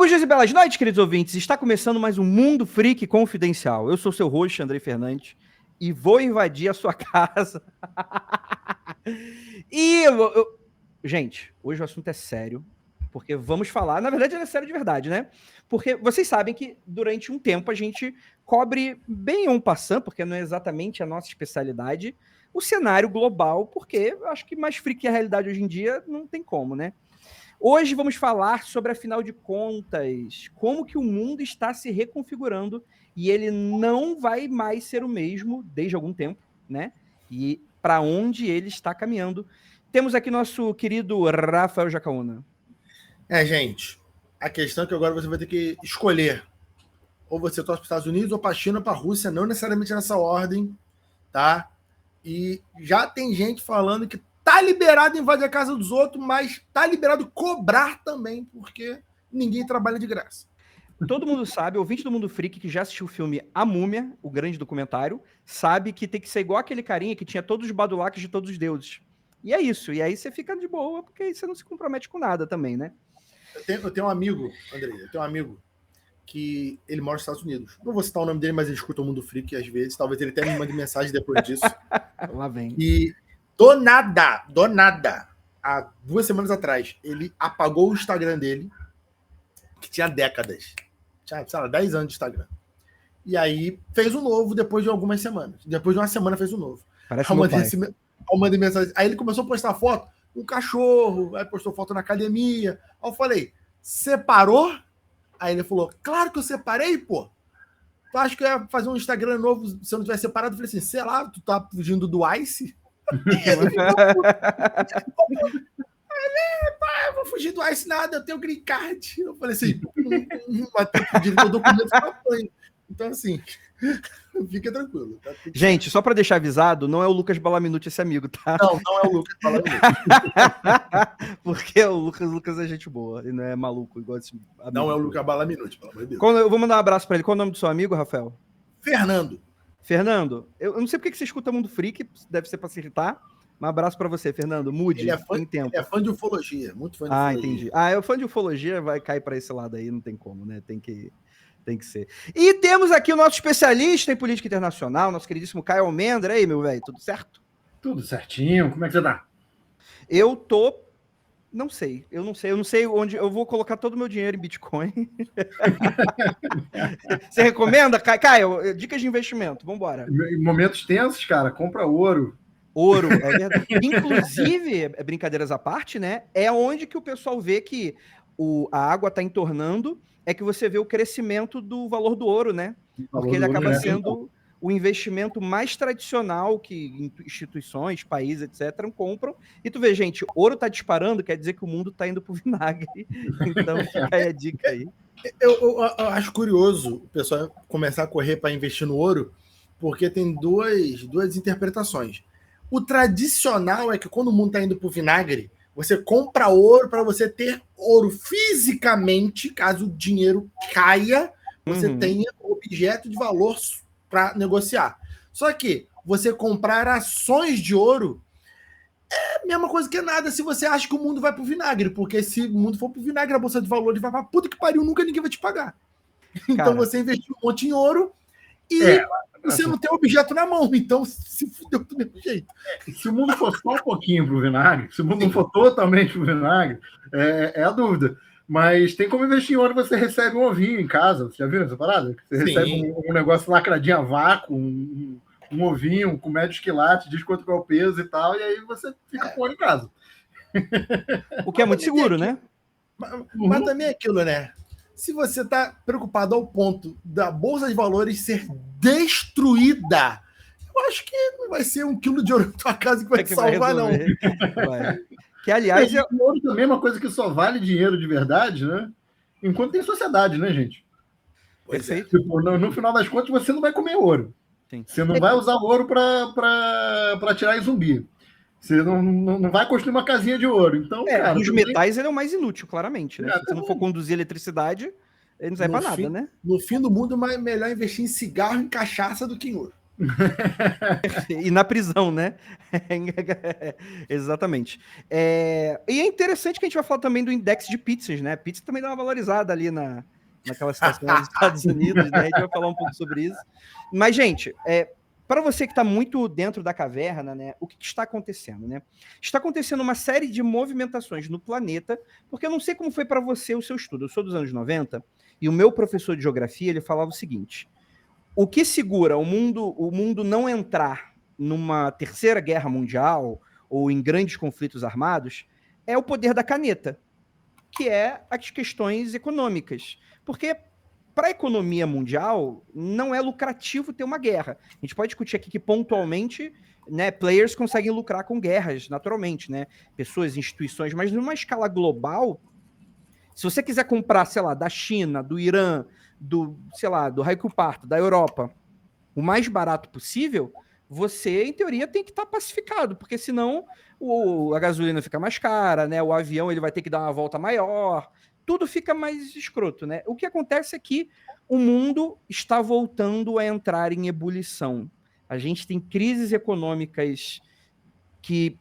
Longos dias e belas noites, queridos ouvintes. Está começando mais um Mundo Freak Confidencial. Eu sou seu host, Andrei Fernandes, e vou invadir a sua casa. Gente, hoje o assunto é sério, porque vamos falar... Na verdade, ele é sério de verdade, né? Porque vocês sabem que durante um tempo a gente cobre bem en passant, porque não é exatamente a nossa especialidade, o cenário global, porque eu acho que mais freak que a realidade hoje em dia não tem como, né? Hoje vamos falar sobre, afinal de contas, como que o mundo está se reconfigurando e ele não vai mais ser o mesmo desde algum tempo, né? E para onde ele está caminhando. Temos aqui nosso querido Rafael Jacaúna. Gente, a questão é que agora você vai ter que escolher. Ou você torce para os Estados Unidos, ou para a China, ou para a Rússia, não necessariamente nessa ordem, tá? E já tem gente falando que tá liberado invadir a casa dos outros, mas tá liberado cobrar também, porque ninguém trabalha de graça. Todo mundo sabe, ouvinte do Mundo Freak que já assistiu o filme A Múmia, o grande documentário, sabe que tem que ser igual aquele carinha que tinha todos os badulaques de todos os deuses. E é isso, e aí você fica de boa, porque aí você não se compromete com nada também, né? Eu tenho um amigo, Andrei, que ele mora nos Estados Unidos. Não vou citar o nome dele, mas ele escuta o Mundo Freak às vezes, talvez ele até me mande mensagem depois disso. Lá vem. E do nada, há 2 semanas atrás, ele apagou o Instagram dele, que tinha décadas. Tinha, sei lá, 10 anos de Instagram. E aí fez um novo depois de algumas semanas. Depois de uma semana fez um novo. Parece meu pai. Eu mandei mensagem. Aí ele começou a postar foto, um cachorro, aí postou foto na academia. Aí eu falei, separou? Aí ele falou, claro que eu separei, pô. Tu acha que eu ia fazer um Instagram novo se eu não tivesse separado? Eu falei assim, sei lá, tu tá fugindo do Ice? Eu vou fugir do Ice nada, eu tenho green card. Eu falei assim, vai ter que pedir meu documento para apanho. Então, assim, fica tranquilo. Tá? Gente, só para deixar avisado, não é o Lucas Balaminuti esse amigo, tá? Não é o Lucas Balaminuti. Porque o Lucas é gente boa, ele não é maluco igual esse amigo. Não é o Lucas Balaminuti, pelo amor de Deus. Eu vou mandar um abraço para ele. Qual é o nome do seu amigo, Rafael? Fernando, eu não sei porque que você escuta Mundo Freak, deve ser para se irritar. Um abraço para você, Fernando. Mude. Ele é fã de ufologia, muito fã de ufologia. Entendi. O fã de ufologia vai cair para esse lado aí, não tem como, né? Tem que ser. E temos aqui o nosso especialista em política internacional, nosso queridíssimo Caio Almendra. Aí, meu velho, tudo certo? Tudo certinho. Como é que você tá? Eu tô... Não sei. Eu não sei onde... Eu vou colocar todo o meu dinheiro em Bitcoin. Você recomenda, Caio? Dicas de investimento. Vambora. Em momentos tensos, cara, compra ouro. Ouro, é verdade. Inclusive, brincadeiras à parte, né? É onde que o pessoal vê que a água está entornando, é que você vê o crescimento do valor do ouro, né? Porque ele acaba sendo o investimento mais tradicional que instituições, países, etc., compram. E tu vê, gente, ouro tá disparando, quer dizer que o mundo tá indo pro vinagre. Então, fica aí a dica aí. Eu acho curioso o pessoal começar a correr para investir no ouro, porque tem duas interpretações. O tradicional é que quando o mundo está indo para o vinagre, você compra ouro para você ter ouro fisicamente, caso o dinheiro caia, você tenha objeto de valor para negociar. Só que você comprar ações de ouro é a mesma coisa que nada se você acha que o mundo vai para o vinagre, porque se o mundo for para o vinagre, a bolsa de valores vai para puta que pariu, nunca ninguém vai te pagar. Então você investiu um monte em ouro e você não tem objeto na mão, então se fudeu do mesmo jeito. Se o mundo for só um pouquinho pro vinagre, se o mundo não for totalmente pro vinagre, é a dúvida. Mas tem como investir em ouro, você recebe um ovinho em casa. Você já viu essa parada? Você recebe um negócio lacradinho a vácuo, um ovinho com médios quilates, diz quanto é o peso e tal, e aí você fica com ouro em casa. O que é muito seguro, né? Mas também é aquilo, né? Se você está preocupado ao ponto da Bolsa de Valores ser destruída, eu acho que não vai ser 1 quilo de ouro na tua casa que vai te salvar, não. Vai. Que, aliás... O ouro também é uma coisa que só vale dinheiro de verdade, né? Enquanto tem sociedade, né, gente? Perfeito. Tipo, no final das contas, você não vai comer ouro. Sim. Você não vai usar ouro para tirar em zumbi. Você não vai construir uma casinha de ouro. Então, cara, dos metais ele é o mais inútil, claramente. Né? Se você não for conduzir eletricidade, ele não serve para nada, né? No fim do mundo, é melhor investir em cigarro e cachaça do que em ouro. E na prisão, né? Exatamente. E é interessante que a gente vai falar também do index de pizzas, né? Pizza também dá uma valorizada ali naquela situação dos Estados Unidos, né? A gente vai falar um pouco sobre isso. Mas, gente, para você que está muito dentro da caverna, né? O que está acontecendo, né? Está acontecendo uma série de movimentações no planeta, porque eu não sei como foi para você o seu estudo. Eu sou dos anos 90 e o meu professor de geografia, ele falava o seguinte: o que segura o mundo não entrar numa terceira guerra mundial ou em grandes conflitos armados é o poder da caneta, que é as questões econômicas. Porque para a economia mundial não é lucrativo ter uma guerra. A gente pode discutir aqui que pontualmente, né, players conseguem lucrar com guerras, naturalmente, né? Pessoas, instituições, mas numa escala global, se você quiser comprar, sei lá, da China, do Irã, sei lá, do Raio Parto, da Europa, o mais barato possível, você, em teoria, tem que estar pacificado, porque senão a gasolina fica mais cara, né? O avião ele vai ter que dar uma volta maior, tudo fica mais escroto, né? O que acontece é que o mundo está voltando a entrar em ebulição. A gente tem crises econômicas que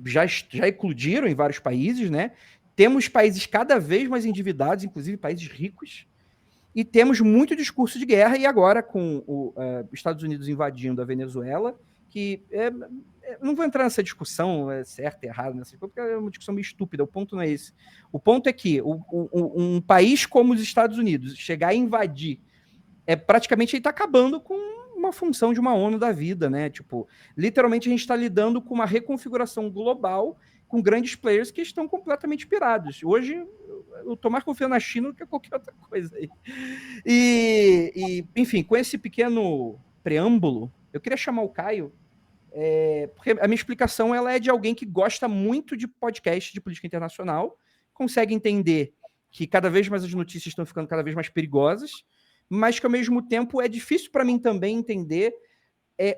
já eclodiram em vários países, né? Temos países cada vez mais endividados, inclusive países ricos, e temos muito discurso de guerra, e agora com os Estados Unidos invadindo a Venezuela, que não vou entrar nessa discussão, certo e errado, nessa, porque é uma discussão meio estúpida, o ponto não é esse. O ponto é que um país como os Estados Unidos chegar a invadir, praticamente ele está acabando com uma função de uma ONU da vida, né? Tipo, literalmente a gente está lidando com uma reconfiguração global com grandes players que estão completamente pirados. Hoje, eu tô mais confiando na China do que qualquer outra coisa aí. Enfim, com esse pequeno preâmbulo, eu queria chamar o Caio, porque a minha explicação ela é de alguém que gosta muito de podcast de política internacional, consegue entender que cada vez mais as notícias estão ficando cada vez mais perigosas, mas que ao mesmo tempo é difícil para mim também entender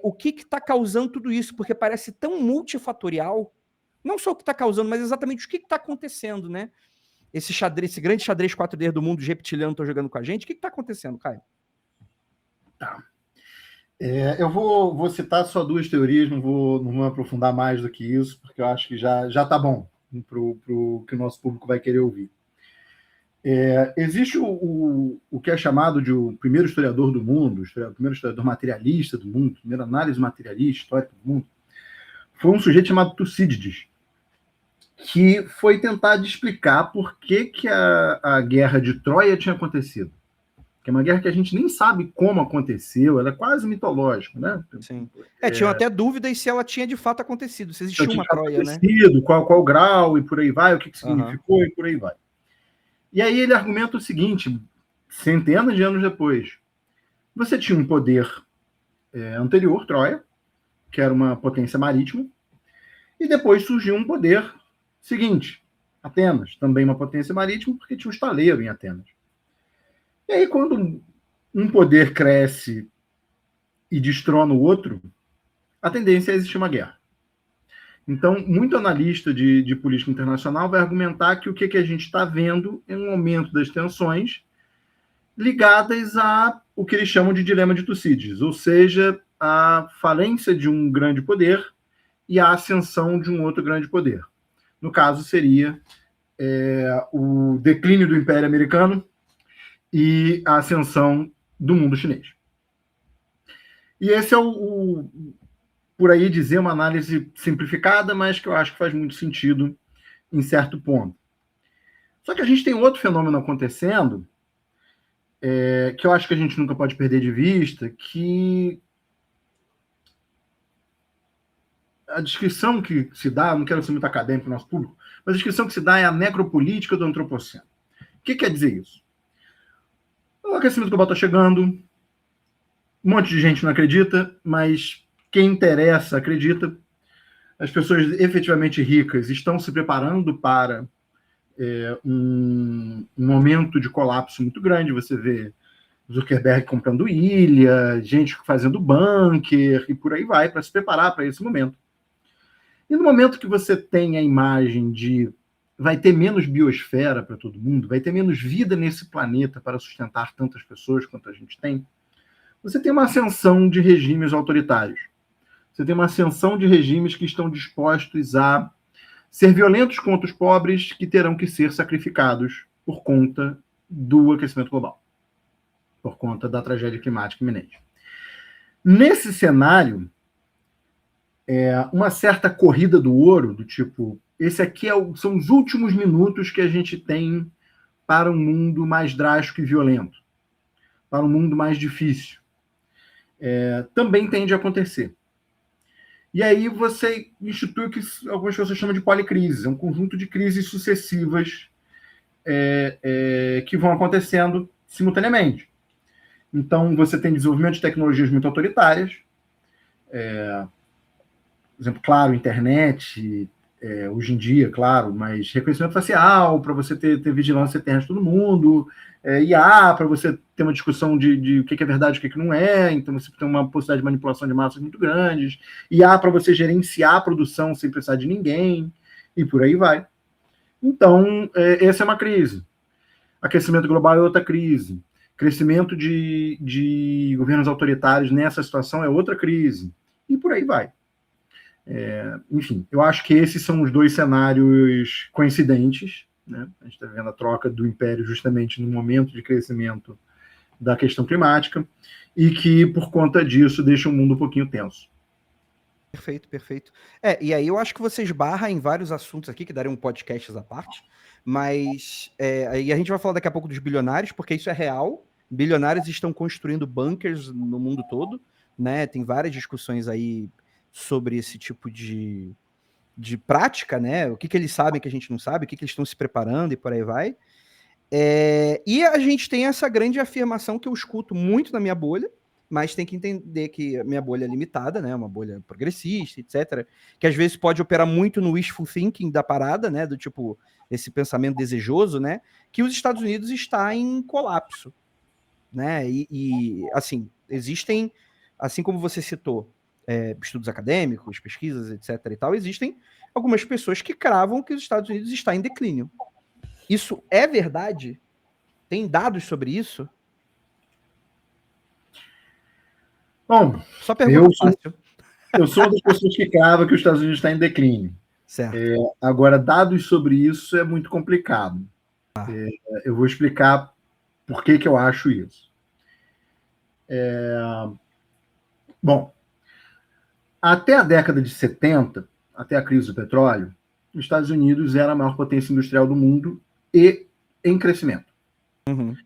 o que está causando tudo isso, porque parece tão multifatorial, não só o que está causando, mas exatamente o que está acontecendo, né? Esse grande xadrez 4D do mundo, os reptilianos estão jogando com a gente. O que está acontecendo, Caio? Tá. Eu vou citar só duas teorias, não vou aprofundar mais do que isso, porque eu acho que já está bom para o que o nosso público vai querer ouvir. Existe o que é chamado de o primeiro historiador do mundo, o primeiro historiador materialista do mundo, a primeira análise materialista histórica do mundo, foi um sujeito chamado Tucídides, que foi tentar explicar por que a guerra de Troia tinha acontecido. Que é uma guerra que a gente nem sabe como aconteceu, ela é quase mitológica, né? Sim. Tinham até dúvidas se ela tinha de fato acontecido, se existia uma Troia, né? Qual grau e por aí vai, o que significou e por aí vai. E aí ele argumenta o seguinte, centenas de anos depois, você tinha um poder anterior, Troia, que era uma potência marítima, e depois surgiu um poder seguinte, Atenas, também uma potência marítima, porque tinha um estaleiro em Atenas. E aí, quando um poder cresce e destrona o outro, a tendência é existir uma guerra. Então, muito analista de política internacional vai argumentar que o que a gente está vendo é um aumento das tensões ligadas o que eles chamam de dilema de Tucídides, ou seja, a falência de um grande poder e a ascensão de um outro grande poder. No caso, seria o declínio do Império Americano e a ascensão do mundo chinês. E esse é por aí dizer, uma análise simplificada, mas que eu acho que faz muito sentido em certo ponto. Só que a gente tem outro fenômeno acontecendo, que eu acho que a gente nunca pode perder de vista, que a descrição que se dá, não quero ser muito acadêmico para o nosso público, mas a descrição que se dá é a necropolítica do antropoceno. O que quer dizer isso? O aquecimento global está chegando, um monte de gente não acredita, mas quem interessa acredita. As pessoas efetivamente ricas estão se preparando para um momento de colapso muito grande. Você vê Zuckerberg comprando ilha, gente fazendo bunker e por aí vai, para se preparar para esse momento. E no momento que você tem a imagem de vai ter menos biosfera para todo mundo, vai ter menos vida nesse planeta para sustentar tantas pessoas quanto a gente tem, você tem uma ascensão de regimes autoritários. Você tem uma ascensão de regimes que estão dispostos a ser violentos contra os pobres, que terão que ser sacrificados por conta do aquecimento global, por conta da tragédia climática iminente. Nesse cenário, uma certa corrida do ouro, do tipo, esse aqui são os últimos minutos que a gente tem para um mundo mais drástico e violento, para um mundo mais difícil. Também tende a acontecer. E aí você institui o que algumas pessoas chamam de policrise, um conjunto de crises sucessivas que vão acontecendo simultaneamente. Então, você tem desenvolvimento de tecnologias muito autoritárias, por exemplo, claro, internet, hoje em dia, claro, mas reconhecimento facial, para você ter vigilância eterna de todo mundo, IA, para você ter uma discussão de o que é verdade e o que não é, então você tem uma possibilidade de manipulação de massas muito grandes, IA para você gerenciar a produção sem precisar de ninguém, e por aí vai. Então, essa é uma crise. Aquecimento global é outra crise. Crescimento de governos autoritários nessa situação é outra crise. E por aí vai. Enfim, eu acho que esses são os dois cenários coincidentes, né? A gente está vendo a troca do império justamente no momento de crescimento da questão climática e que, por conta disso, deixa o mundo um pouquinho tenso. Perfeito, perfeito. E aí eu acho que você esbarra em vários assuntos aqui, que dariam podcasts à parte, mas aí a gente vai falar daqui a pouco dos bilionários, porque isso é real. Bilionários estão construindo bunkers no mundo todo, né? Tem várias discussões aí sobre esse tipo de prática, né? O que eles sabem que a gente não sabe, o que eles estão se preparando e por aí vai. E a gente tem essa grande afirmação que eu escuto muito na minha bolha, mas tem que entender que a minha bolha é limitada, né? Uma bolha progressista, etc. Que às vezes pode operar muito no wishful thinking da parada, né? Do tipo, esse pensamento desejoso, né? Que os Estados Unidos está em colapso, né? E assim, existem, assim como você citou, estudos acadêmicos, pesquisas, etc. e tal, existem algumas pessoas que cravam que os Estados Unidos está em declínio. Isso é verdade? Tem dados sobre isso? Bom, só pergunta fácil. Eu sou uma das pessoas que crava que os Estados Unidos está em declínio. Certo. Agora, dados sobre isso é muito complicado. Eu vou explicar por que eu acho isso. Bom, até a década de 70, até a crise do petróleo, os Estados Unidos era a maior potência industrial do mundo e em crescimento. Uhum.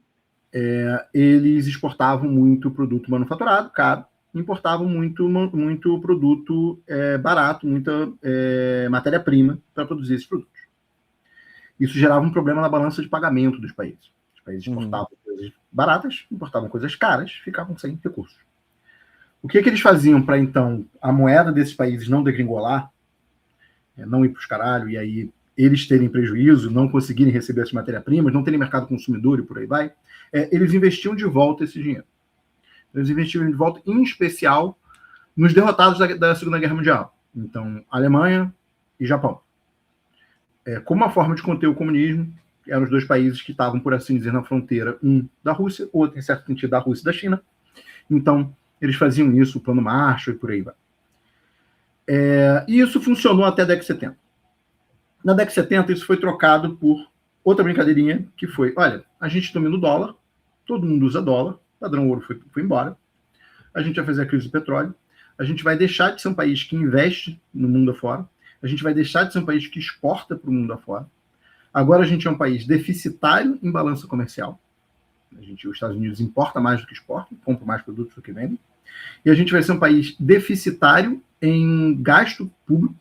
Eles exportavam muito produto manufaturado, caro, importavam muito produto barato, muita matéria-prima para produzir esses produtos. Isso gerava um problema na balança de pagamento dos países. Os países exportavam coisas baratas, importavam coisas caras, ficavam sem recursos. O que eles faziam para, então, a moeda desses países não degringolar, não ir para os caralho, e aí eles terem prejuízo, não conseguirem receber as matérias-primas, não terem mercado consumidor e por aí vai, eles investiam de volta esse dinheiro. Eles investiam de volta, em especial, nos derrotados da Segunda Guerra Mundial. Então, Alemanha e Japão. Como uma forma de conter o comunismo, eram os dois países que estavam, por assim dizer, na fronteira, um da Rússia, outro, em certo sentido, da Rússia e da China. Então, eles faziam isso, o Plano Marshall e por aí vai. E isso funcionou até a década de 70. Na década de 70, isso foi trocado por outra brincadeirinha, que foi, olha, a gente domina o dólar, todo mundo usa dólar, o padrão ouro foi embora, a gente vai fazer a crise do petróleo, a gente vai deixar de ser um país que investe no mundo afora, a gente vai deixar de ser um país que exporta para o mundo afora, agora a gente é um país deficitário em balança comercial, os Estados Unidos importa mais do que exporta, compra mais produtos do que vende, e a gente vai ser um país deficitário em gasto público,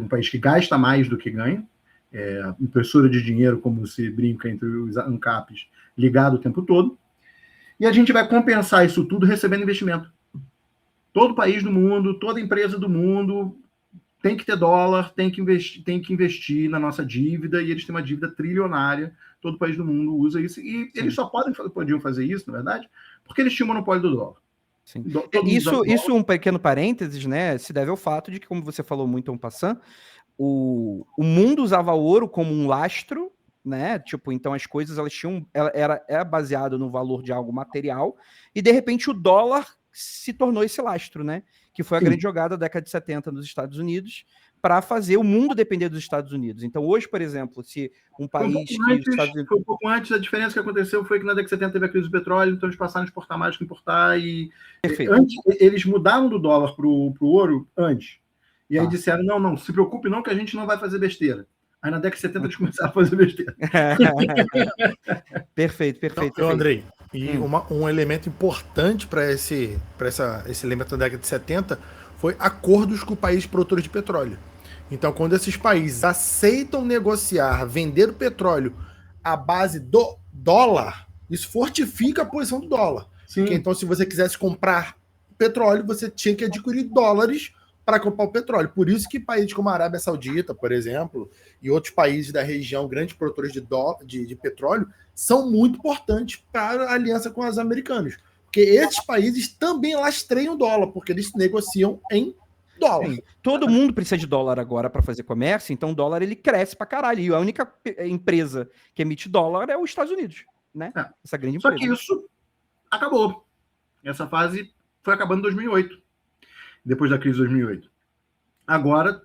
um país que gasta mais do que ganha, impressora de dinheiro, como se brinca entre os ANCAPs, ligado o tempo todo, e a gente vai compensar isso tudo recebendo investimento. Todo país do mundo, toda empresa do mundo tem que ter dólar, tem que investir na nossa dívida, e eles têm uma dívida trilionária, todo país do mundo usa isso, e eles só podiam fazer isso, na verdade, porque eles tinham o monopólio do dólar. Sim. Isso um pequeno parênteses, né, se deve ao fato de que, como você falou muito en passant, o mundo usava ouro como um lastro, né? Tipo, então as coisas elas tinham era baseado no valor de algo material e de repente o dólar se tornou esse lastro, né? Que foi a grande jogada da década de 70 nos Estados Unidos para fazer o mundo depender dos Estados Unidos. Então hoje, por exemplo, se um país que os Estados Unidos... Foi um pouco antes, a diferença que aconteceu foi que na década de 70 teve a crise do petróleo, então eles passaram a exportar mais do que importar e antes, eles mudaram do dólar para o ouro antes. E aí disseram, não, se preocupe não que a gente não vai fazer besteira. Aí na década de 70 eles começaram a fazer besteira. Perfeito. Então, Andrei, e um elemento importante para esse elemento da década de 70 foi acordos com países produtores de petróleo. Então, quando esses países aceitam negociar, vender o petróleo à base do dólar, isso fortifica a posição do dólar. Sim. Porque, então, se você quisesse comprar petróleo, você tinha que adquirir dólares para comprar o petróleo. Por isso que países como a Arábia Saudita, por exemplo, e outros países da região, grandes produtores de petróleo, são muito importantes para a aliança com os americanos. Porque esses países também lastreiam o dólar, porque eles negociam em dólar. Sim. Todo mundo precisa de dólar agora para fazer comércio, então o dólar ele cresce para caralho. E a única empresa que emite dólar é os Estados Unidos, né? Essa grande empresa. Só que isso acabou. Essa fase foi acabando em 2008, depois da crise de 2008. Agora,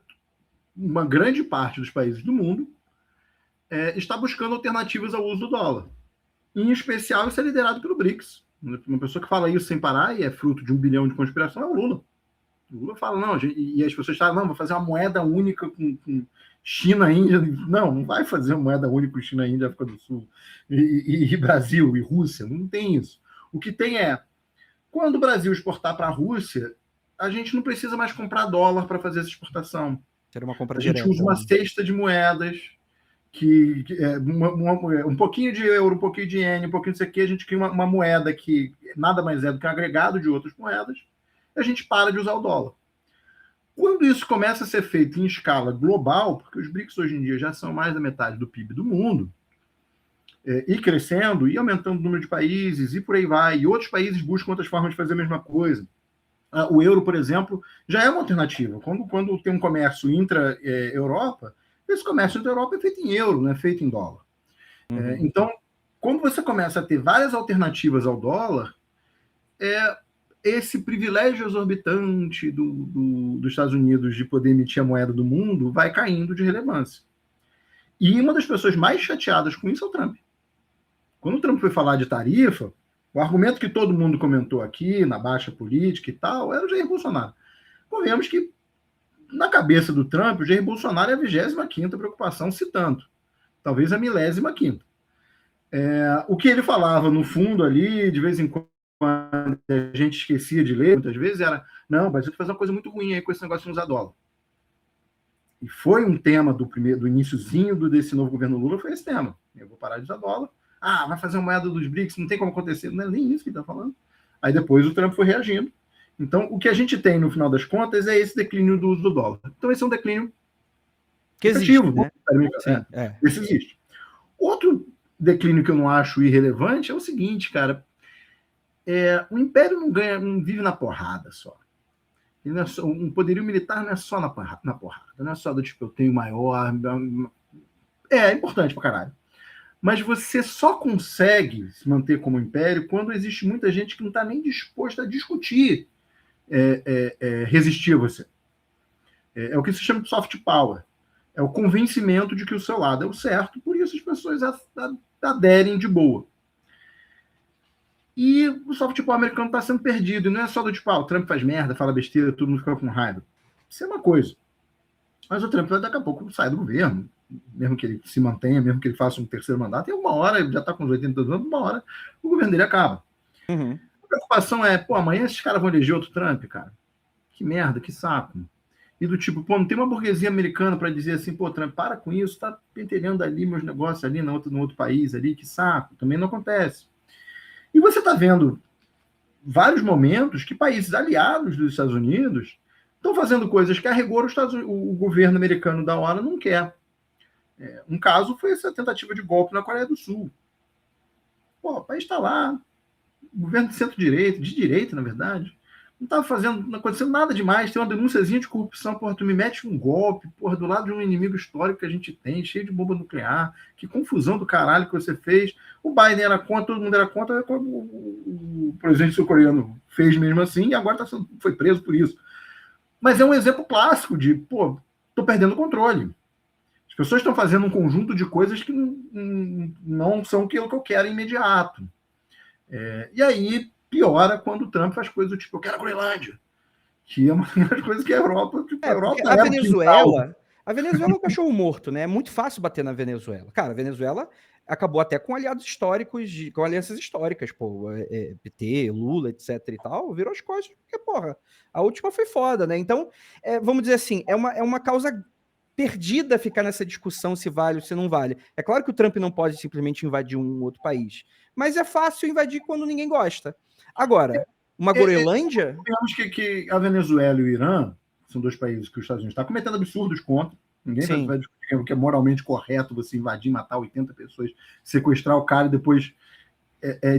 uma grande parte dos países do mundo está buscando alternativas ao uso do dólar. Em especial, isso é liderado pelo BRICS. Uma pessoa que fala isso sem parar e é fruto de 1 bilhão de conspiração é o Lula. O Lula fala, não, e as pessoas falam, não, vou fazer uma moeda única com China, Índia. Não vai fazer uma moeda única com China, Índia, África do Sul, e Brasil, e Rússia. Não tem isso. O que tem quando o Brasil exportar para a Rússia, a gente não precisa mais comprar dólar para fazer essa exportação. Era uma compra direta. A gente usa uma cesta de moedas, um pouquinho de euro, um pouquinho de iene, um pouquinho disso aqui, a gente cria uma moeda que nada mais é do que um agregado de outras moedas, e a gente para de usar o dólar. Quando isso começa a ser feito em escala global, porque os BRICS hoje em dia já são mais da metade do PIB do mundo, e crescendo, e aumentando o número de países, e por aí vai, e outros países buscam outras formas de fazer a mesma coisa. O euro, por exemplo, já é uma alternativa. Quando tem um comércio intra-Europa, esse comércio intra-Europa é feito em euro, não é feito em dólar. Então, quando você começa a ter várias alternativas ao dólar, esse privilégio exorbitante dos Estados Unidos de poder emitir a moeda do mundo vai caindo de relevância. E uma das pessoas mais chateadas com isso é o Trump. Quando o Trump foi falar de tarifa, o argumento que todo mundo comentou aqui, na baixa política e tal, era o Jair Bolsonaro. Convenhamos que, na cabeça do Trump, o Jair Bolsonaro é a 25ª preocupação, se tanto. Talvez a 15ª. O que ele falava, no fundo, ali, de vez em quando, a gente esquecia de ler, muitas vezes, era, não, o Brasil vai fazer uma coisa muito ruim aí com esse negócio de usar dólar. E foi um tema do iniciozinho desse novo governo Lula, foi esse tema. Eu vou parar de usar dólar. Vai fazer uma moeda dos BRICS, não tem como acontecer. Não é nem isso que ele está falando. Aí depois o Trump foi reagindo. Então, o que a gente tem, no final das contas, é esse declínio do uso do dólar. Então, esse é um declínio que existe, né? Sim, esse existe. Outro declínio que eu não acho irrelevante é o seguinte, cara. O Império não vive na porrada só. Um poderio militar não é só na porrada. Não é só do tipo, eu tenho maior... É importante pra caralho. Mas você só consegue se manter como império quando existe muita gente que não está nem disposta a discutir resistir a você. É o que se chama de soft power. É o convencimento de que o seu lado é o certo, por isso as pessoas aderem de boa. E o soft power americano está sendo perdido. E não é só do tipo, o Trump faz merda, fala besteira, todo mundo fica com raiva. Isso é uma coisa. Mas o Trump daqui a pouco sai do governo, mesmo que ele se mantenha, mesmo que ele faça um terceiro mandato, e uma hora, ele já está com os 80 anos, uma hora o governo dele acaba. A preocupação é, amanhã esses caras vão eleger outro Trump, cara. Que merda, que saco. E do tipo, não tem uma burguesia americana para dizer assim, Trump, para com isso, tá pentelhando ali meus negócios ali no outro país ali, que saco. Também não acontece. E você está vendo vários momentos que países aliados dos Estados Unidos estão fazendo coisas que a rigor o governo americano da hora não quer. Um caso foi essa tentativa de golpe na Coreia do Sul. O país está lá, governo de centro-direita, de direita, na verdade, Não estava fazendo, não acontecendo nada demais, tem uma denúnciazinha de corrupção, porra, tu me mete um golpe, porra, do lado de um inimigo histórico que a gente tem, cheio de bomba nuclear, que confusão do caralho que você fez. O Biden era contra, todo mundo era contra, o presidente sul-coreano fez mesmo assim e agora foi preso por isso. Mas é um exemplo clássico de, pô, tô perdendo o controle. As pessoas estão fazendo um conjunto de coisas que não são aquilo que eu quero imediato. E aí piora quando o Trump faz coisas do tipo, eu quero a Groenlândia, que é uma das coisas que a Europa... Tipo, a Venezuela é um cachorro morto, né? É muito fácil bater na Venezuela. Cara, a Venezuela acabou até com aliados históricos, com alianças históricas, pô, PT, Lula, etc e tal, virou as costas, porque, porra, a última foi foda, né? Então, vamos dizer assim, é uma causa perdida ficar nessa discussão se vale ou se não vale. É claro que o Trump não pode simplesmente invadir um outro país, mas é fácil invadir quando ninguém gosta. Agora, uma Groenlândia... Digamos que a Venezuela e o Irã são dois países que os Estados Unidos estão cometendo absurdos contra. Ninguém vai discutir o que é moralmente correto você invadir, matar 80 pessoas, sequestrar o cara e depois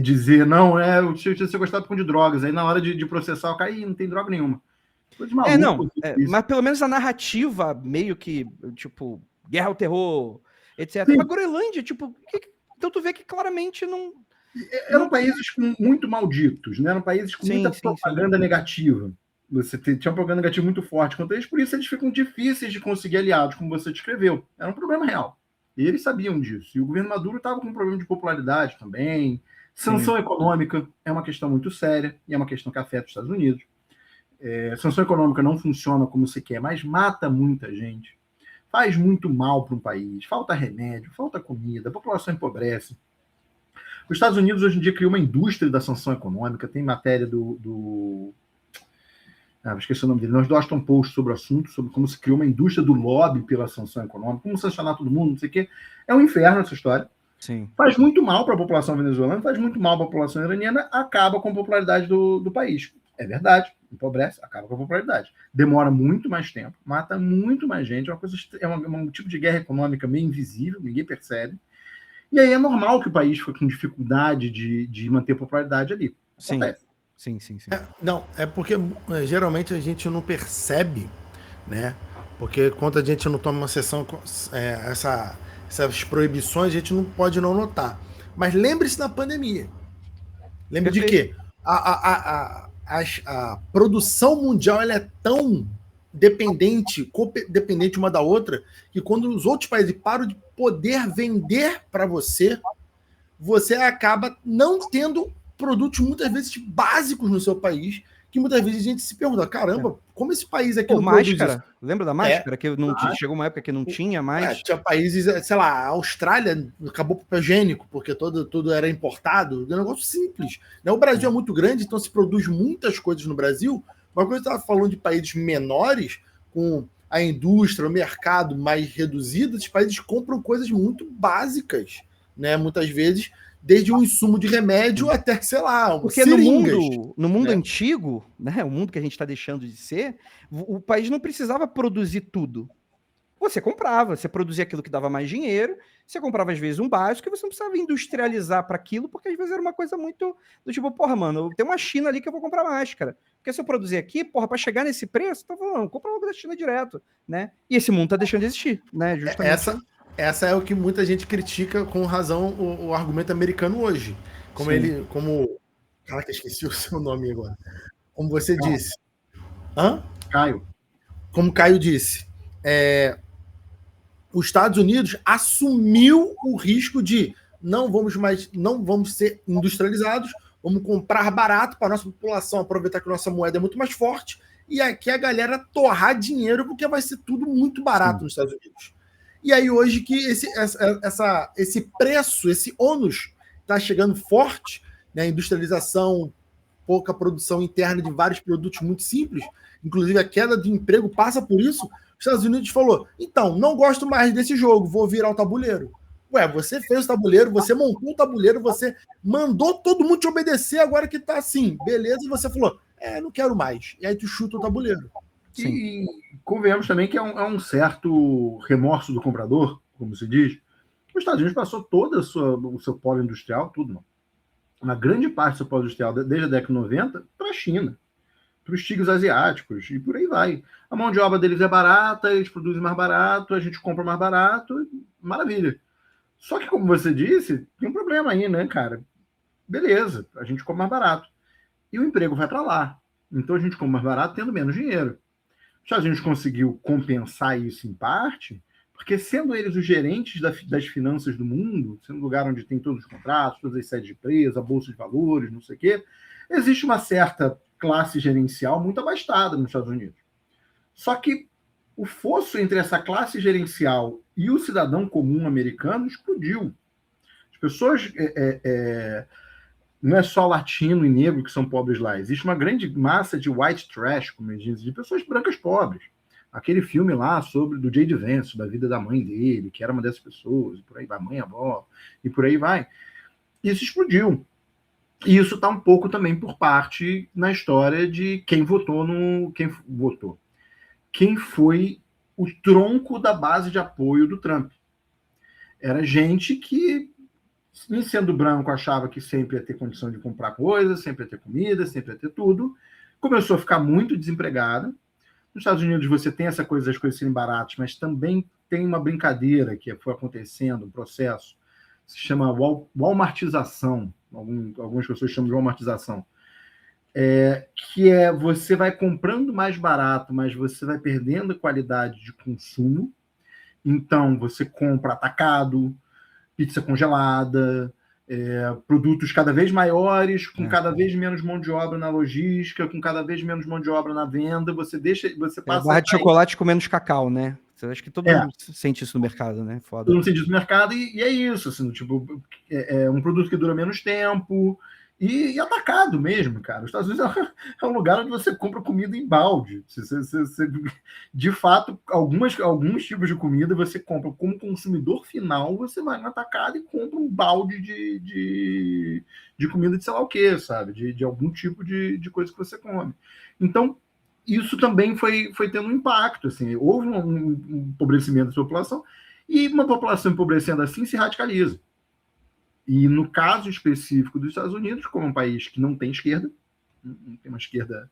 dizer, não, eu tinha sequestrado por conta de drogas. Aí na hora de processar o cara, não tem droga nenhuma. Mas pelo menos a narrativa meio que, tipo, guerra ao terror, etc. Sim. Mas Groenlândia, tipo, então tu vê que claramente não... Eram países muito malditos, né? Eram países com muita propaganda negativa. Você tinha uma propaganda negativa muito forte contra eles, por isso eles ficam difíceis de conseguir aliados, como você descreveu. Era um problema real. E eles sabiam disso. E o governo Maduro estava com um problema de popularidade também. Sanção econômica é uma questão muito séria e é uma questão que afeta os Estados Unidos. Sanção econômica não funciona como você quer, mas mata muita gente. Faz muito mal para um país. Falta remédio, falta comida, a população empobrece. Os Estados Unidos hoje em dia criou uma indústria da sanção econômica. Tem matéria esqueci o nome dele, do Washington Post sobre o assunto, sobre como se criou uma indústria do lobby pela sanção econômica, como sancionar todo mundo, não sei o quê. É um inferno essa história. Sim. Faz muito mal para a população venezuelana, faz muito mal para a população iraniana, acaba com a popularidade do país. É verdade, empobrece, acaba com a popularidade. Demora muito mais tempo, mata muito mais gente, é um tipo de guerra econômica meio invisível, ninguém percebe. E aí é normal que o país fique com dificuldade de manter a popularidade ali. Sim. Sim. É porque geralmente a gente não percebe, né? Porque quando a gente não toma uma sessão, essas proibições, a gente não pode não notar. Mas lembre-se da pandemia. Lembre de que a produção mundial ela é tão dependente uma da outra, que quando os outros países param de poder vender para você, você acaba não tendo produtos muitas vezes básicos no seu país, que muitas vezes a gente se pergunta, caramba, como esse país aqui não máscara, produz isso? Lembra da máscara? Que não chegou uma época que não tinha mais. Tinha países, sei lá, a Austrália acabou com papel higiênico, porque tudo era importado, é um negócio simples. Né? O Brasil é muito grande, então se produz muitas coisas no Brasil. Uma coisa que eu estava falando de países menores, com a indústria, o mercado mais reduzido, esses países compram coisas muito básicas, né? Muitas vezes, desde um insumo de remédio até, sei lá, porque seringas, no mundo antigo, né? O mundo que a gente está deixando de ser, o país não precisava produzir tudo. Você comprava, você produzia aquilo que dava mais dinheiro, você comprava às vezes um básico e você não precisava industrializar para aquilo, porque às vezes era uma coisa muito do tipo, porra, mano, tem uma China ali que eu vou comprar máscara. Porque se eu produzir aqui, porra, para chegar nesse preço, tá falando, compra logo da China direto, né? E esse mundo tá deixando de existir, né? Justamente. Essa é o que muita gente critica com razão o argumento americano hoje. Caraca, esqueci o seu nome agora. Como você disse. Caio. Como Caio disse. Os Estados Unidos assumiu o risco de não vamos ser industrializados, vamos comprar barato para a nossa população aproveitar que a nossa moeda é muito mais forte e aqui a galera torrar dinheiro porque vai ser tudo muito barato nos Estados Unidos. E aí hoje que esse preço, esse ônus está chegando forte, né? Industrialização, pouca produção interna de vários produtos muito simples, inclusive a queda de emprego passa por isso. Os Estados Unidos falou, então, não gosto mais desse jogo, vou virar o tabuleiro. Ué, você fez o tabuleiro, você montou o tabuleiro, você mandou todo mundo te obedecer, agora que tá assim, beleza, e você falou, não quero mais. E aí tu chuta o tabuleiro. Sim. E convenhamos também que é um certo remorso do comprador, como se diz. Os Estados Unidos passou todo o seu polo industrial, tudo não. Uma grande parte do seu polo industrial, desde a década de 90, para a China. para os tigres asiáticos, e por aí vai. A mão de obra deles é barata, eles produzem mais barato, a gente compra mais barato, maravilha. Só que, como você disse, tem um problema aí, né, cara? Beleza, a gente compra mais barato. E o emprego vai para lá. Então a gente compra mais barato tendo menos dinheiro. Já a gente conseguiu compensar isso em parte, porque sendo eles os gerentes das finanças do mundo, sendo o lugar onde tem todos os contratos, todas as sedes de empresa, a bolsa de valores, não sei o quê, existe uma certa classe gerencial muito abastada nos Estados Unidos. Só que o fosso entre essa classe gerencial e o cidadão comum americano explodiu. As pessoas... não é só latino e negro que são pobres lá. Existe uma grande massa de white trash, como eles dizem, de pessoas brancas pobres. Aquele filme lá do J.D. Vance, da vida da mãe dele, que era uma dessas pessoas, e por aí vai, mãe, avó, e por aí vai. Isso explodiu. E isso está um pouco também por parte na história de quem votou quem foi o tronco da base de apoio do Trump. Era gente que, em sendo branco, achava que sempre ia ter condição de comprar coisas, sempre ia ter comida, sempre ia ter tudo. Começou a ficar muito desempregada. Nos Estados Unidos você tem essa coisa das coisas serem baratas, mas também tem uma brincadeira que foi acontecendo, um processo, se chama walmartização. Algumas pessoas chamam de walmartização. Que você vai comprando mais barato, mas você vai perdendo a qualidade de consumo. Então, você compra atacado, pizza congelada, produtos cada vez maiores, com cada vez menos mão de obra na logística, com cada vez menos mão de obra na venda. Você passa barra de chocolate com menos cacau, né? Eu acho que todo mundo sente isso no mercado, né? Foda. Todo mundo sente isso no mercado e é isso, assim, tipo, é um produto que dura menos tempo e atacado mesmo, cara. Os Estados Unidos é um lugar onde você compra comida em balde. De fato, alguns tipos de comida você compra como consumidor final, você vai no atacado e compra um balde de comida de sei lá o quê, sabe? De algum tipo de coisa que você come. Então, isso também foi tendo um impacto. Assim, houve um empobrecimento da população e uma população empobrecendo assim se radicaliza. E no caso específico dos Estados Unidos, como um país que não tem esquerda, não tem uma esquerda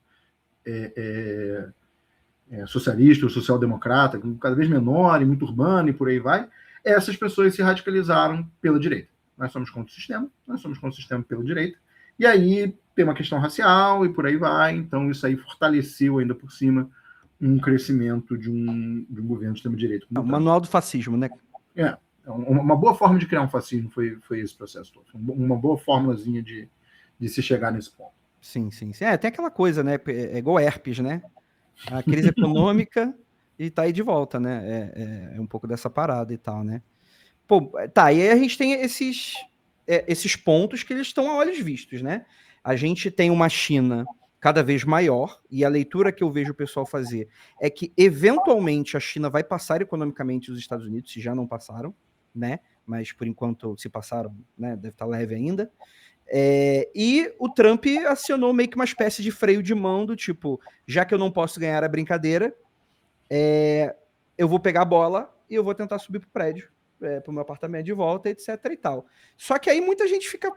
socialista ou social-democrata, cada vez menor e muito urbana e por aí vai, essas pessoas se radicalizaram pela direita. Nós somos contra o sistema pela direita. E aí tem uma questão racial e por aí vai. Então isso aí fortaleceu ainda por cima um crescimento de um governo de extrema-direita. O manual do fascismo, né? Uma boa forma de criar um fascismo foi esse processo todo. Uma boa fórmulazinha de se chegar nesse ponto. Sim. Tem aquela coisa, né? É igual herpes, né? A crise econômica e tá aí de volta, né? É um pouco dessa parada e tal, né? Pô, tá, e aí a gente tem esses pontos que eles estão a olhos vistos, né? A gente tem uma China cada vez maior, e a leitura que eu vejo o pessoal fazer é que, eventualmente, a China vai passar economicamente os Estados Unidos, se já não passaram, né? Mas, por enquanto, se passaram, né? Deve estar leve ainda. E o Trump acionou meio que uma espécie de freio de mão do tipo, já que eu não posso ganhar a brincadeira, eu vou pegar a bola e eu vou tentar subir pro prédio, pro meu apartamento de volta, etc e tal. Só que aí muita gente fica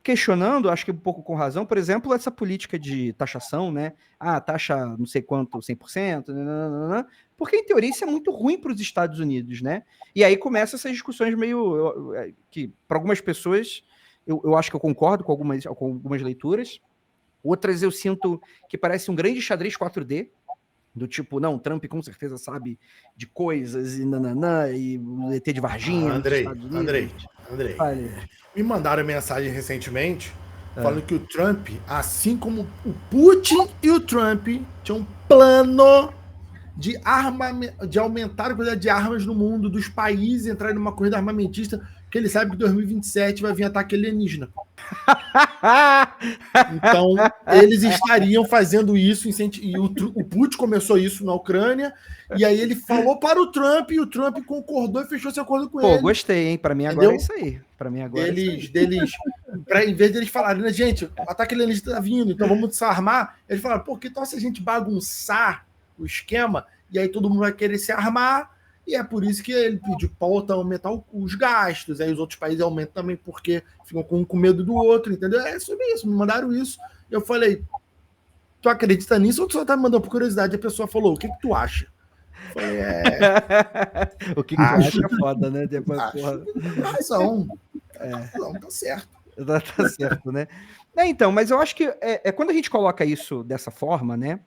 questionando, acho que um pouco com razão, por exemplo, essa política de taxação, né? Taxa não sei quanto, 100%, nananana, porque em teoria isso é muito ruim para os Estados Unidos, né? E aí começam essas discussões meio que para algumas pessoas eu acho que eu concordo com algumas leituras, outras eu sinto que parece um grande xadrez 4D, do tipo, não, Trump com certeza sabe de coisas e nananã, e o ET de Varginha. Andrei, Vale. me mandaram mensagem recentemente falando que o Trump, assim como o Putin e o Trump, tinham um plano de aumentar a quantidade de armas no mundo, dos países entrarem numa corrida armamentista, que ele sabe que em 2027 vai vir ataque alienígena. Então, eles estariam fazendo isso, e o Putin começou isso na Ucrânia, e aí ele falou para o Trump, e o Trump concordou e fechou esse acordo com ele. Pô, gostei, hein? Para mim agora é isso aí. Para mim agora em vez deles falarem, né, gente, o ataque alienígena está vindo, então vamos desarmar, eles falaram, pô, que tal se a gente bagunçar o esquema, e aí todo mundo vai querer se armar, e é por isso que ele pediu para aumentar os gastos, aí os outros países aumentam também, porque ficam com medo do outro, entendeu? É sobre isso, me mandaram isso, eu falei, tu acredita nisso ou tu só tá me mandando por curiosidade? A pessoa falou, o que tu acha? Eu falei, O que tu acha é foda, né? Depois, porra. Razão. Tá certo. Tá certo, né? Então, mas eu acho que quando a gente coloca isso dessa forma, né?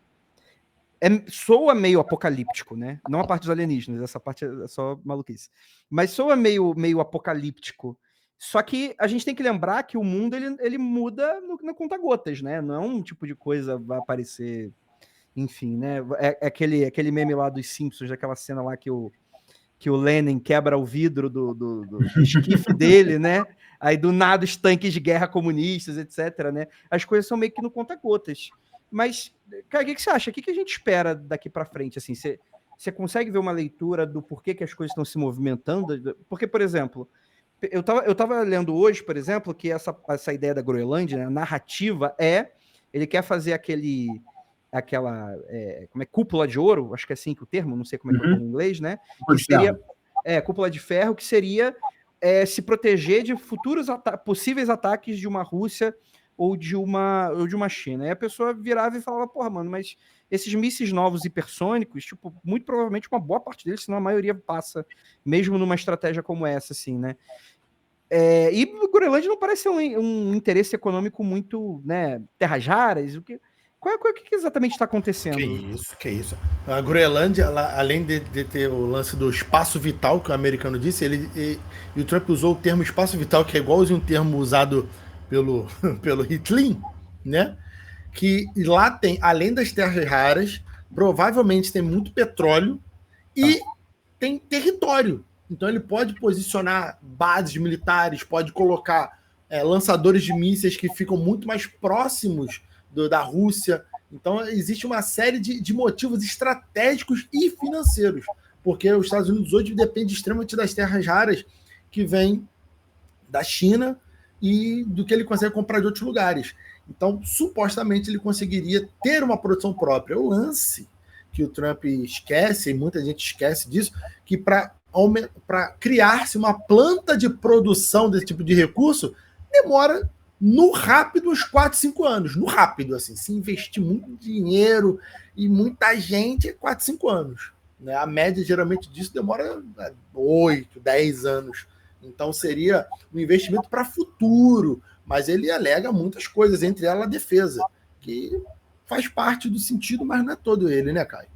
Soa meio apocalíptico, né? Não a parte dos alienígenas, essa parte é só maluquice. Mas soa meio apocalíptico. Só que a gente tem que lembrar que o mundo ele muda no conta-gotas, né? Não é um tipo de coisa vai aparecer, enfim, né? É aquele meme lá dos Simpsons, daquela cena lá que o Lenin quebra o vidro do esquife dele, né? Aí do nada os tanques de guerra comunistas, etc, né? As coisas são meio que no conta-gotas. Mas, cara, o que você acha? O que a gente espera daqui para frente? Assim, você consegue ver uma leitura do porquê que as coisas estão se movimentando? Porque, por exemplo, eu tava lendo hoje, por exemplo, que essa ideia da Groenlândia, né, a narrativa ele quer fazer aquela como é, cúpula de ouro, acho que é assim que o termo, não sei como é que é o termo em inglês, né? Que seria cúpula de ferro, que seria se proteger de futuros possíveis ataques de uma Rússia ou de uma China. Aí a pessoa virava e falava, porra, mano, mas esses mísseis novos hipersônicos, tipo, muito provavelmente uma boa parte deles, senão a maioria passa, mesmo numa estratégia como essa, assim, né? E o Groenlândia não parece um interesse econômico muito, né, terras raras, o que exatamente está acontecendo? Que isso. A Groenlândia, além de ter o lance do espaço vital, que o americano disse, e o Trump usou o termo espaço vital, que é igualzinho um termo usado pelo Hitler, né? Que lá tem, além das terras raras, provavelmente tem muito petróleo e tem território. Então ele pode posicionar bases militares, pode colocar lançadores de mísseis que ficam muito mais próximos da Rússia. Então existe uma série de motivos estratégicos e financeiros, porque os Estados Unidos hoje dependem extremamente das terras raras que vêm da China e do que ele consegue comprar de outros lugares. Então, supostamente, ele conseguiria ter uma produção própria. O lance que o Trump esquece, e muita gente esquece disso, que para criar-se uma planta de produção desse tipo de recurso, demora, no rápido, uns 4, 5 anos. No rápido, assim. Se investir muito dinheiro e muita gente, 4, 5 anos. Né? A média, geralmente, disso demora 8, 10 anos. Então, seria um investimento para futuro. Mas ele alega muitas coisas, entre elas a defesa, que faz parte do sentido, mas não é todo ele, né, Caio?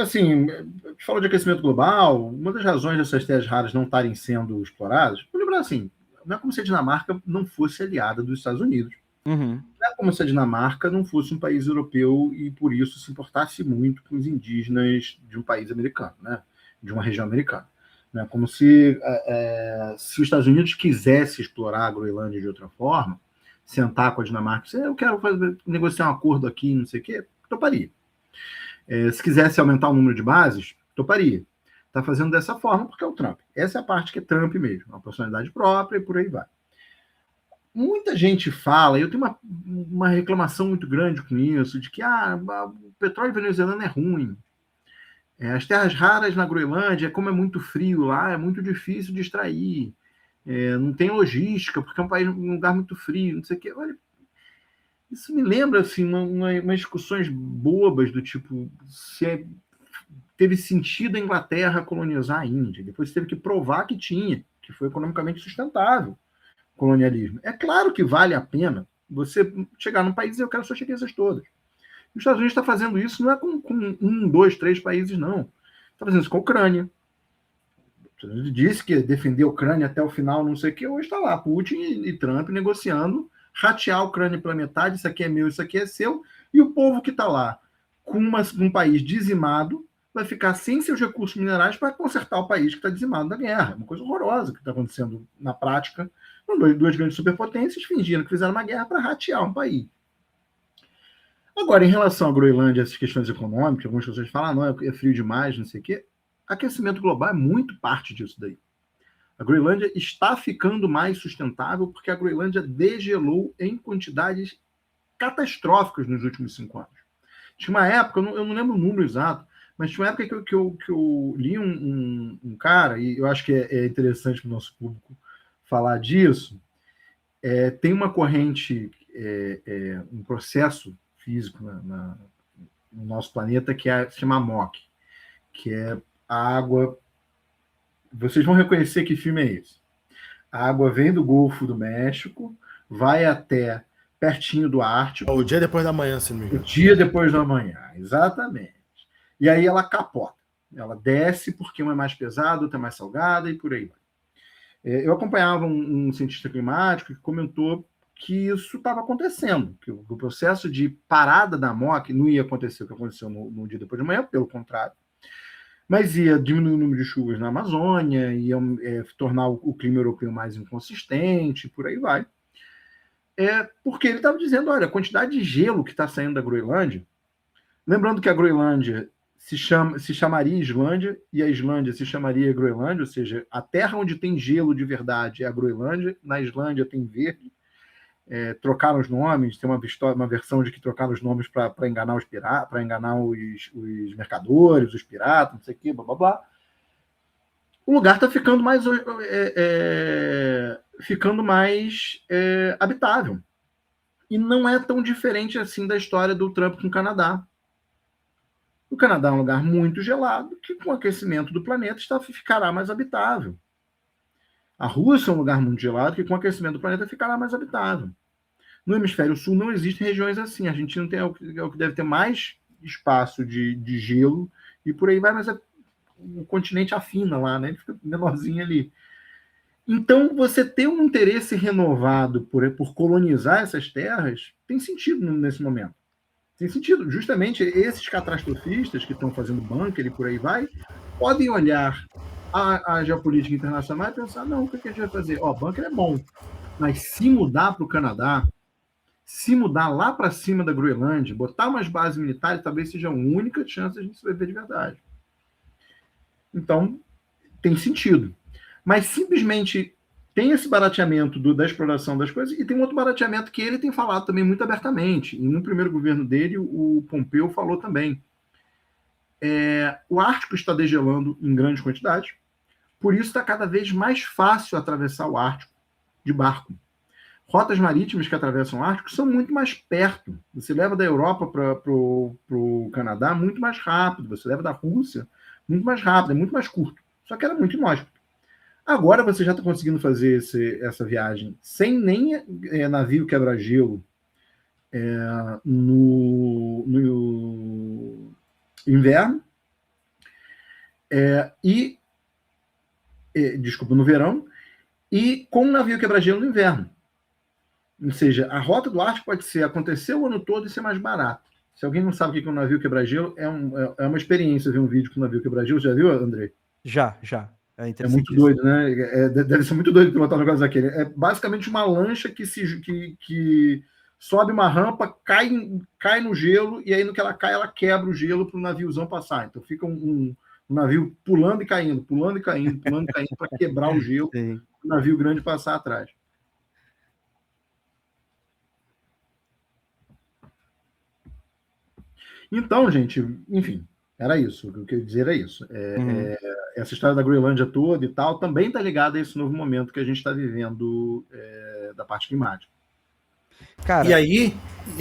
Assim, a gente falou de aquecimento global, uma das razões dessas terras raras não estarem sendo exploradas, vou lembrar assim, não é como se a Dinamarca não fosse aliada dos Estados Unidos. Uhum. Não é como se a Dinamarca não fosse um país europeu e, por isso, se importasse muito com os indígenas de um país americano, né? De uma região americana. Não é como se os Estados Unidos quisesse explorar a Groenlândia de outra forma, sentar com a Dinamarca, eu quero negociar um acordo aqui, não sei o quê, toparia. Se quisesse aumentar o número de bases, toparia. Está fazendo dessa forma porque é o Trump. Essa é a parte que é Trump mesmo, uma personalidade própria e por aí vai. Muita gente fala, eu tenho uma reclamação muito grande com isso, de que o petróleo venezuelano é ruim. As terras raras na Groenlândia, como é muito frio lá, é muito difícil de extrair. Não tem logística, porque é um lugar muito frio, não sei o quê. Olha, isso me lembra assim, umas discussões bobas do tipo se teve sentido a Inglaterra colonizar a Índia. Depois teve que provar que tinha, que foi economicamente sustentável o colonialismo. É claro que vale a pena você chegar num país e eu quero suas riquezas todas. Os Estados Unidos está fazendo isso não é com 1, 2, 3 países, não. Está fazendo isso com a Ucrânia. Ele disse que ia defender a Ucrânia até o final, não sei o que. Hoje está lá Putin e Trump negociando ratear a Ucrânia pela metade, isso aqui é meu, isso aqui é seu, e o povo que está lá, com um país dizimado, vai ficar sem seus recursos minerais para consertar o país que está dizimado da guerra. É uma coisa horrorosa que está acontecendo na prática, com duas grandes superpotências fingindo que fizeram uma guerra para ratear um país. Agora, em relação à Groenlândia, essas questões econômicas, algumas pessoas falam, não, é frio demais, não sei o quê. Aquecimento global é muito parte disso daí. A Groenlândia está ficando mais sustentável porque a Groenlândia degelou em quantidades catastróficas nos últimos 5 anos. Tinha uma época, eu não lembro o número exato, mas tinha uma época que eu li um cara, e eu acho que é interessante para o nosso público falar disso. Tem uma corrente um processo físico no nosso planeta que se chama AMOC, que é a água... Vocês vão reconhecer que filme é esse. A água vem do Golfo do México, vai até pertinho do Ártico. O dia depois da manhã, se não me engano. O dia depois da manhã, exatamente. E aí ela capota. Ela desce porque uma é mais pesada, outra é mais salgada e por aí vai. Eu acompanhava um cientista climático que comentou que isso estava acontecendo, que o processo de parada da AMOC não ia acontecer o que aconteceu no dia depois de manhã, pelo contrário, mas ia diminuir o número de chuvas na Amazônia, ia tornar o clima europeu mais inconsistente, por aí vai. Porque ele estava dizendo, olha, a quantidade de gelo que está saindo da Groenlândia, lembrando que a Groenlândia se chamaria Islândia, e a Islândia se chamaria Groenlândia, ou seja, a terra onde tem gelo de verdade é a Groenlândia, na Islândia tem verde, trocaram os nomes, tem uma versão de que trocaram os nomes para enganar os piratas, para enganar os mercadores, os piratas, não sei o quê, blá blá blá. O lugar está ficando mais habitável. E não é tão diferente assim da história do Trump com o Canadá. O Canadá é um lugar muito gelado que, com o aquecimento do planeta, ficará mais habitável. A Rússia é um lugar muito gelado que, com o aquecimento do planeta, ficará mais habitável. No hemisfério sul não existem regiões assim. A Argentina é o que deve ter mais espaço de gelo e por aí vai, mas o continente afina lá, né? Ele fica menorzinho ali. Então, você ter um interesse renovado por colonizar essas terras tem sentido nesse momento. Tem sentido. Justamente esses catastrofistas que estão fazendo bunker e por aí vai, podem olhar a geopolítica internacional e pensar, não, o que a gente vai fazer? Bunker é bom, mas se mudar para o Canadá, se mudar lá para cima da Groenlândia, botar umas bases militares, talvez seja a única chance de a gente sobreviver de verdade. Então, tem sentido. Mas simplesmente tem esse barateamento da exploração das coisas e tem um outro barateamento que ele tem falado também muito abertamente. E no primeiro governo dele, o Pompeu falou também. O Ártico está degelando em grande quantidade, por isso está cada vez mais fácil atravessar o Ártico de barco. Rotas marítimas que atravessam o Ártico são muito mais perto. Você leva da Europa para o Canadá muito mais rápido, você leva da Rússia muito mais rápido, é muito mais curto. Só que era muito inóspito. Agora você já está conseguindo fazer essa viagem sem nem navio quebra-gelo no inverno no verão e com um navio quebra-gelo no inverno. Ou seja, a rota do Ártico pode acontecer o ano todo e ser mais barato. Se alguém não sabe o que é um navio quebra-gelo, é uma experiência ver um vídeo com um navio quebra-gelo. Já viu, André? Já. É muito doido, né? Deve ser muito doido pilotar um negócio daquele. É basicamente uma lancha que sobe uma rampa, cai no gelo, e aí no que ela cai, ela quebra o gelo para o naviozão passar. Então fica um navio pulando e caindo, para quebrar o gelo, para o navio grande passar atrás. Então, gente, enfim, era isso. O que eu queria dizer é isso. Essa história da Groenlândia toda e tal também está ligada a esse novo momento que a gente está vivendo da parte climática. Cara, e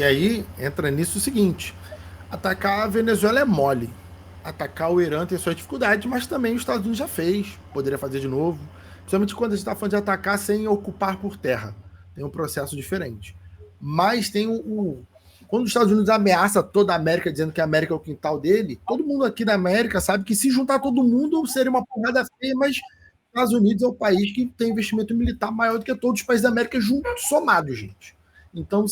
aí entra nisso o seguinte: atacar a Venezuela é mole. Atacar o Irã tem suas dificuldades, mas também os Estados Unidos já fez, poderia fazer de novo. Principalmente quando a gente está falando de atacar sem ocupar por terra. Tem um processo diferente. Mas tem quando os Estados Unidos ameaça toda a América dizendo que a América é o quintal dele, todo mundo aqui da América sabe que se juntar todo mundo seria uma porrada feia, mas os Estados Unidos é o país que tem investimento militar maior do que todos os países da América juntos, somados, gente. Então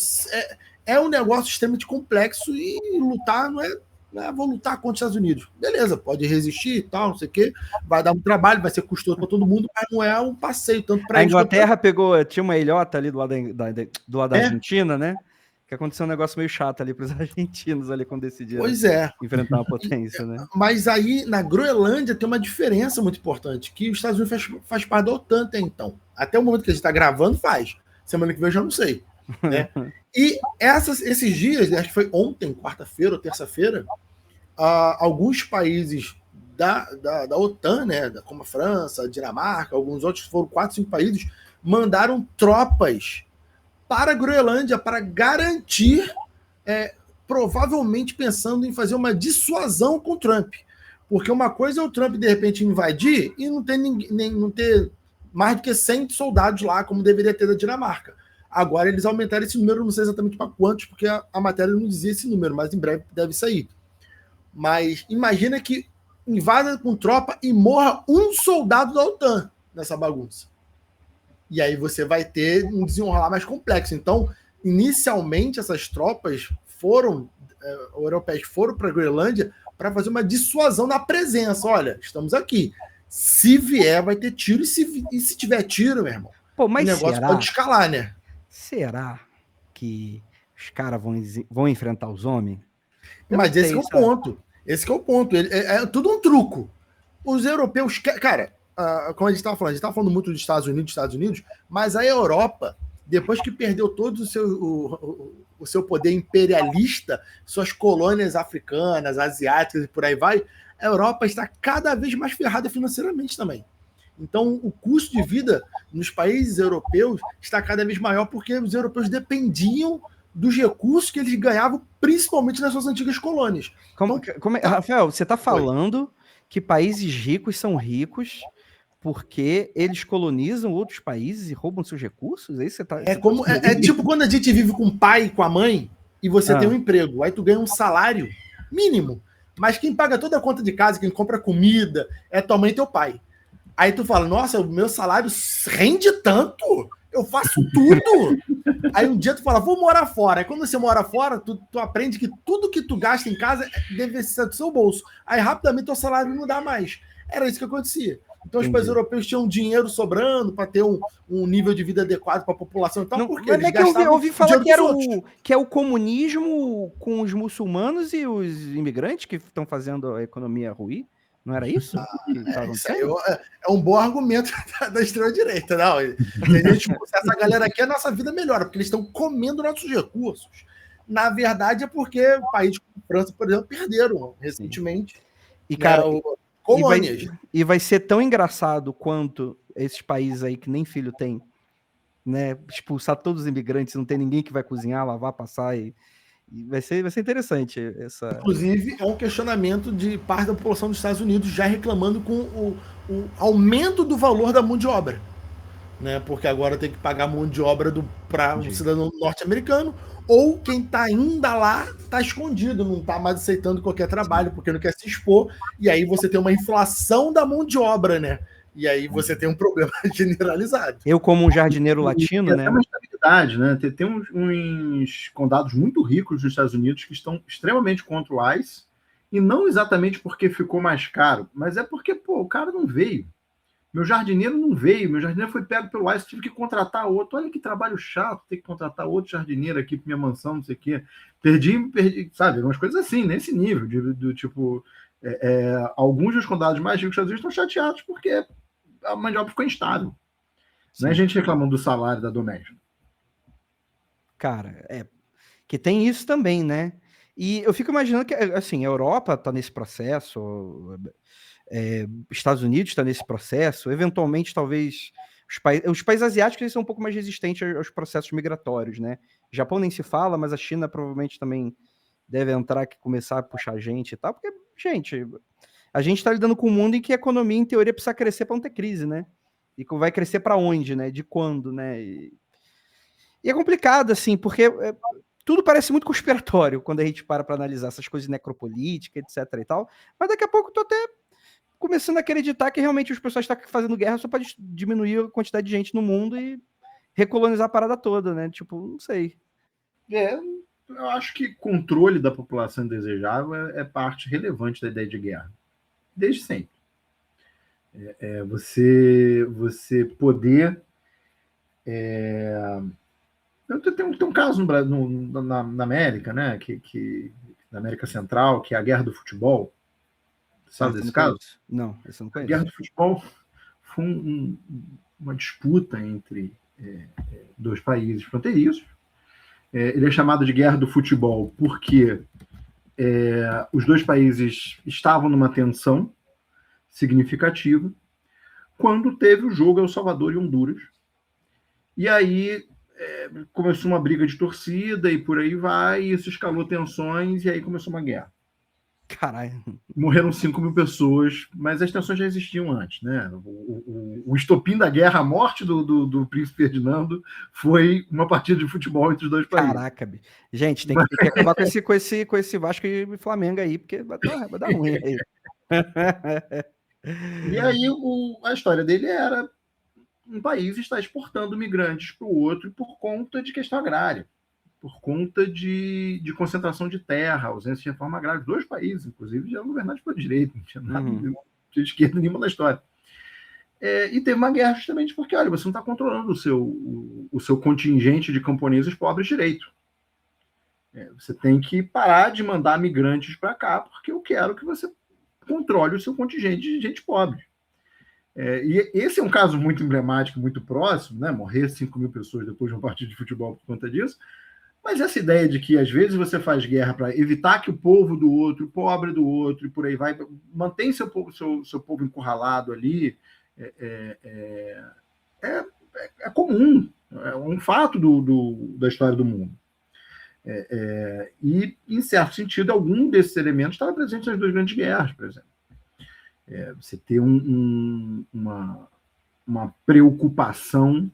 é um negócio extremamente complexo e lutar não é vou lutar contra os Estados Unidos. Beleza, pode resistir e tal, não sei o quê, vai dar um trabalho, vai ser custoso para todo mundo, mas não é um passeio tanto para a Inglaterra tinha uma ilhota ali do lado da Argentina, né? Que aconteceu um negócio meio chato ali para os argentinos ali quando decidiram enfrentar uma potência, né? Mas aí na Groenlândia tem uma diferença muito importante, que os Estados Unidos faz parte da OTAN até então. Até o momento que a gente está gravando faz. Semana que vem eu já não sei. Né? E esses dias, acho que foi ontem, quarta-feira ou terça-feira, alguns países da OTAN, né, como a França, a Dinamarca, alguns outros, foram 4, 5 países, mandaram tropas para a Groenlândia para garantir, provavelmente pensando em fazer uma dissuasão com o Trump. Porque uma coisa é o Trump, de repente, invadir e não ter mais do que 100 soldados lá, como deveria ter da Dinamarca. Agora eles aumentaram esse número, não sei exatamente para quantos, porque a matéria não dizia esse número, mas em breve deve sair. Mas imagina que invada com tropa e morra um soldado da OTAN nessa bagunça. E aí você vai ter um desenrolar mais complexo. Então, inicialmente, essas tropas europeias foram para a Groenlândia para fazer uma dissuasão na presença. Olha, estamos aqui. Se vier, vai ter tiro. E se tiver tiro, meu irmão, Pô, mas o negócio pode escalar, né? Será que os caras vão enfrentar os homens? Mas esse é o ponto. Esse é o ponto. É tudo um truco. Os europeus... Cara, como a gente estava falando muito dos Estados Unidos, mas a Europa, depois que perdeu todo o seu poder imperialista, suas colônias africanas, asiáticas e por aí vai, a Europa está cada vez mais ferrada financeiramente também. Então, o custo de vida nos países europeus está cada vez maior porque os europeus dependiam dos recursos que eles ganhavam, principalmente nas suas antigas colônias. Rafael, você está falando que países ricos são ricos porque eles colonizam outros países e roubam seus recursos? Aí você tá, é tipo quando a gente vive com o pai e com a mãe e você tem um emprego, aí tu ganha um salário mínimo, mas quem paga toda a conta de casa, quem compra comida, é tua mãe e teu pai. Aí tu fala, nossa, o meu salário rende tanto, eu faço tudo. Aí um dia tu fala, vou morar fora. Aí quando você mora fora, tu aprende que tudo que tu gasta em casa deve ser do seu bolso. Aí rapidamente teu salário não dá mais. Era isso que acontecia. Então os países europeus tinham dinheiro sobrando para ter um nível de vida adequado para a população e tal. Não, porque mas é que eu ouvi falar que é o comunismo com os muçulmanos e os imigrantes que estão fazendo a economia ruir. Não era isso? Isso aí é um bom argumento da extrema-direita. Não, essa galera aqui, a nossa vida melhora, porque eles estão comendo nossos recursos. Na verdade, é porque o país como França, por exemplo, perderam recentemente. E, cara, colônias. E vai ser tão engraçado quanto esses países aí que nem filho tem, né? Expulsar todos os imigrantes, não tem ninguém que vai cozinhar, lavar, passar e vai ser interessante essa. Inclusive, é um questionamento de parte da população dos Estados Unidos já reclamando com o aumento do valor da mão de obra, né? Porque agora tem que pagar mão de obra para um cidadão norte-americano, ou quem está ainda lá está escondido, não está mais aceitando qualquer trabalho, porque não quer se expor, e aí você tem uma inflação da mão de obra, né? E aí você tem um problema generalizado. Eu, como um jardineiro latino, né? Tem uma estabilidade, né? Tem uns condados muito ricos nos Estados Unidos que estão extremamente contra o ICE, e não exatamente porque ficou mais caro, mas é porque, o cara não veio. Meu jardineiro não veio, meu jardineiro foi pego pelo ICE, tive que contratar outro. Olha que trabalho chato, ter que contratar outro jardineiro aqui para minha mansão, não sei o quê. Perdi, sabe? Umas coisas assim, nesse nível, do tipo... alguns dos condados mais ricos dos Estados Unidos estão chateados porque a mão de obra ficou instável. Não é a gente reclamando do salário da doméstica. Cara, que tem isso também, né? E eu fico imaginando que, assim, a Europa está nesse processo, Estados Unidos está nesse processo, eventualmente, talvez, os países asiáticos eles são um pouco mais resistentes aos processos migratórios, né? O Japão nem se fala, mas a China provavelmente também deve entrar, começar a puxar gente e tal, porque, gente, a gente está lidando com um mundo em que a economia, em teoria, precisa crescer para não ter crise, né? E vai crescer para onde, né? De quando, né? E é complicado, assim, porque tudo parece muito conspiratório quando a gente para analisar essas coisas necropolíticas, etc e tal, mas daqui a pouco eu tô até começando a acreditar que realmente os pessoas estão fazendo guerra só para diminuir a quantidade de gente no mundo e recolonizar a parada toda, né? Tipo, não sei. Eu acho que controle da população indesejável é parte relevante da ideia de guerra. Desde sempre. Você poder... Tem um caso na América, né? Na América Central, que é a Guerra do Futebol. Sabe desse caso? Não, esse eu não conheço. A Guerra do Futebol foi uma disputa entre dois países fronteiriços. Ele é chamado de Guerra do Futebol porque os dois países estavam numa tensão significativa quando teve o jogo El Salvador e Honduras. E aí começou uma briga de torcida e por aí vai, e isso escalou tensões e aí começou uma guerra. Caralho. Morreram 5.000 pessoas, mas as tensões já existiam antes, né? O estopim da guerra, a morte do príncipe Ferdinando, foi uma partida de futebol entre os dois países. Caraca, bicho. Gente, tem que acabar com esse Vasco e Flamengo aí, porque vai dar ruim aí. E aí a história dele era um país está exportando migrantes para o outro por conta de questão agrária, por conta de concentração de terra, ausência de reforma agrária. Os dois países, inclusive, já eram governados pela direita, não tinha nada de esquerda nenhuma na história. E teve uma guerra justamente porque, olha, você não está controlando o seu contingente de camponeses pobres direito. Você tem que parar de mandar migrantes para cá, porque eu quero que você controle o seu contingente de gente pobre. E esse é um caso muito emblemático, muito próximo, né? Morrer 5.000 pessoas depois de uma partida de futebol por conta disso. Mas essa ideia de que, às vezes, você faz guerra para evitar que o povo do outro, o pobre do outro, e por aí vai, mantém seu povo encurralado ali, é comum, é um fato da história do mundo. E, em certo sentido, algum desses elementos estava presente nas duas grandes guerras, por exemplo. Você ter uma preocupação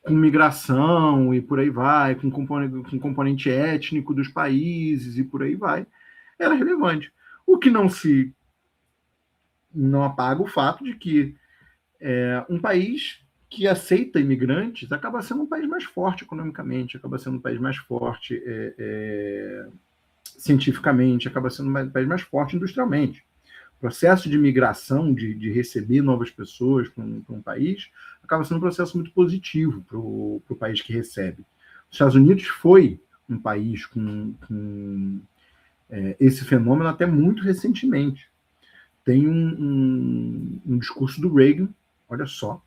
com migração e por aí vai, com componente étnico dos países e por aí vai, era relevante. O que não apaga o fato de que um país que aceita imigrantes acaba sendo um país mais forte economicamente, acaba sendo um país mais forte cientificamente, acaba sendo um país mais forte industrialmente. O processo de migração, de receber novas pessoas para um país, acaba sendo um processo muito positivo para o país que recebe. Os Estados Unidos foi um país com esse fenômeno até muito recentemente. Tem um discurso do Reagan, olha só,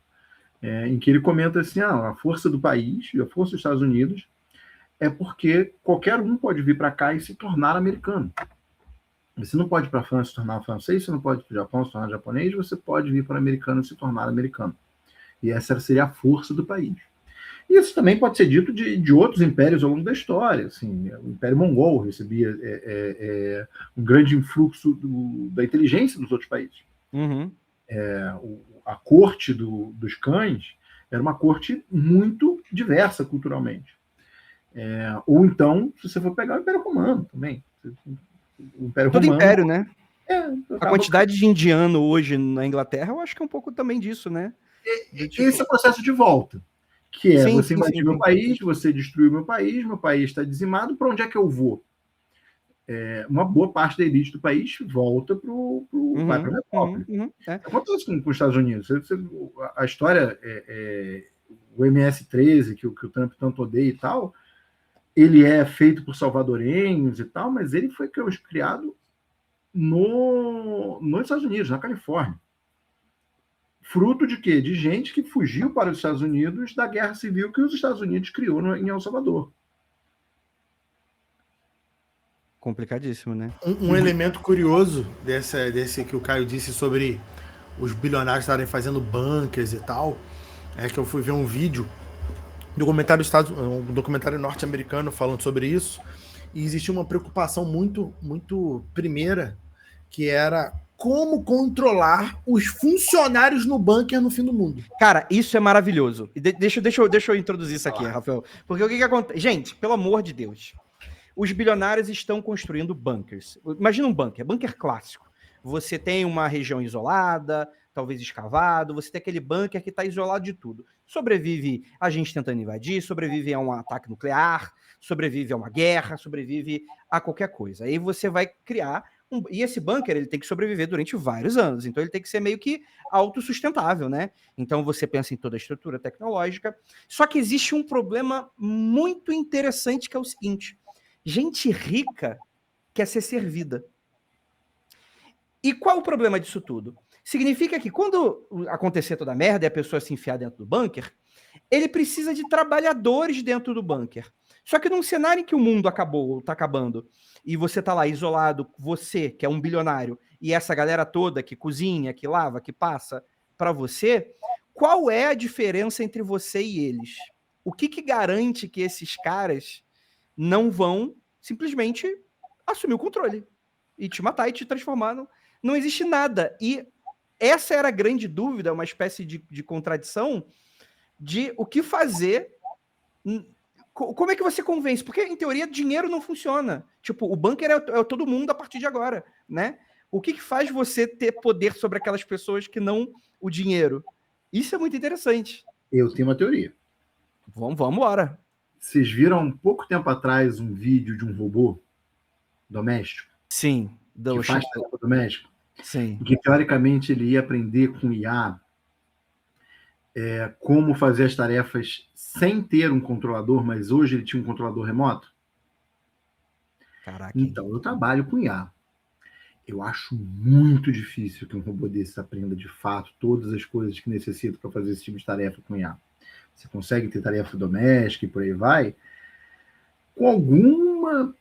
em que ele comenta assim, a força do país e a força dos Estados Unidos é porque qualquer um pode vir para cá e se tornar americano. Você não pode ir para a França se tornar francês, você não pode ir para o Japão se tornar japonês, você pode vir para o americano e se tornar americano. E essa seria a força do país. E isso também pode ser dito de outros impérios ao longo da história. Assim, o Império Mongol recebia um grande influxo da inteligência dos outros países. A corte dos cães era uma corte muito diversa culturalmente. Ou então, se você for pegar o Império Romano também. O Império Todo Romano, império, né? A quantidade de indiano hoje na Inglaterra, eu acho que é um pouco também disso, né? Esse é o processo de volta. Que você invadiu meu país, você destruiu meu país está dizimado, para onde é que eu vou? Uma boa parte da elite do país volta vai para a metrópole. Acontece com os Estados Unidos. A história, o MS-13, que o Trump tanto odeia e tal, ele é feito por salvadorenhos e tal, mas ele foi criado nos Estados Unidos, na Califórnia. Fruto de quê? De gente que fugiu para os Estados Unidos da guerra civil que os Estados Unidos criou em El Salvador. Complicadíssimo, né? Um elemento curioso desse que o Caio disse sobre os bilionários estarem fazendo bunkers e tal, é que eu fui ver um vídeo um documentário norte-americano falando sobre isso, e existia uma preocupação muito, muito primeira, que era como controlar os funcionários no bunker no fim do mundo. Cara, isso é maravilhoso. Deixa eu introduzir isso aqui, Rafael. Porque o que acontece? Gente, pelo amor de Deus, os bilionários estão construindo bunkers. Imagina um bunker clássico. Você tem uma região isolada, talvez escavado, você tem aquele bunker que está isolado de tudo. Sobrevive a gente tentando invadir, sobrevive a um ataque nuclear, sobrevive a uma guerra, sobrevive a qualquer coisa. Aí você vai criar e esse bunker ele tem que sobreviver durante vários anos, então ele tem que ser meio que autossustentável, né? Então você pensa em toda a estrutura tecnológica. Só que existe um problema muito interessante, que é o seguinte: gente rica quer ser servida. E qual o problema disso tudo? Significa que quando acontecer toda a merda e a pessoa se enfiar dentro do bunker, ele precisa de trabalhadores dentro do bunker. Só que num cenário em que o mundo acabou, ou está acabando, e você está lá isolado, você, que é um bilionário, e essa galera toda que cozinha, que lava, que passa para você, qual é a diferença entre você e eles? O que garante que esses caras não vão simplesmente assumir o controle e te matar e te transformar? Não existe nada. E essa era a grande dúvida, uma espécie de contradição de o que fazer. Como é que você convence? Porque, em teoria, dinheiro não funciona. Tipo, o bunker é todo mundo a partir de agora, né? O que faz você ter poder sobre aquelas pessoas que não o dinheiro? Isso é muito interessante. Eu tenho uma teoria. Vamos embora. Vocês viram um pouco tempo atrás um vídeo de um robô doméstico? Sim. Que faz tarefa doméstica? Sim. Que, teoricamente, ele ia aprender com IA como fazer as tarefas sem ter um controlador, mas hoje ele tinha um controlador remoto? Caraca. Então, eu trabalho com IA. Eu acho muito difícil que um robô desse aprenda, de fato, todas as coisas que necessita para fazer esse tipo de tarefa com IA. Você consegue ter tarefa doméstica e por aí vai, com alguma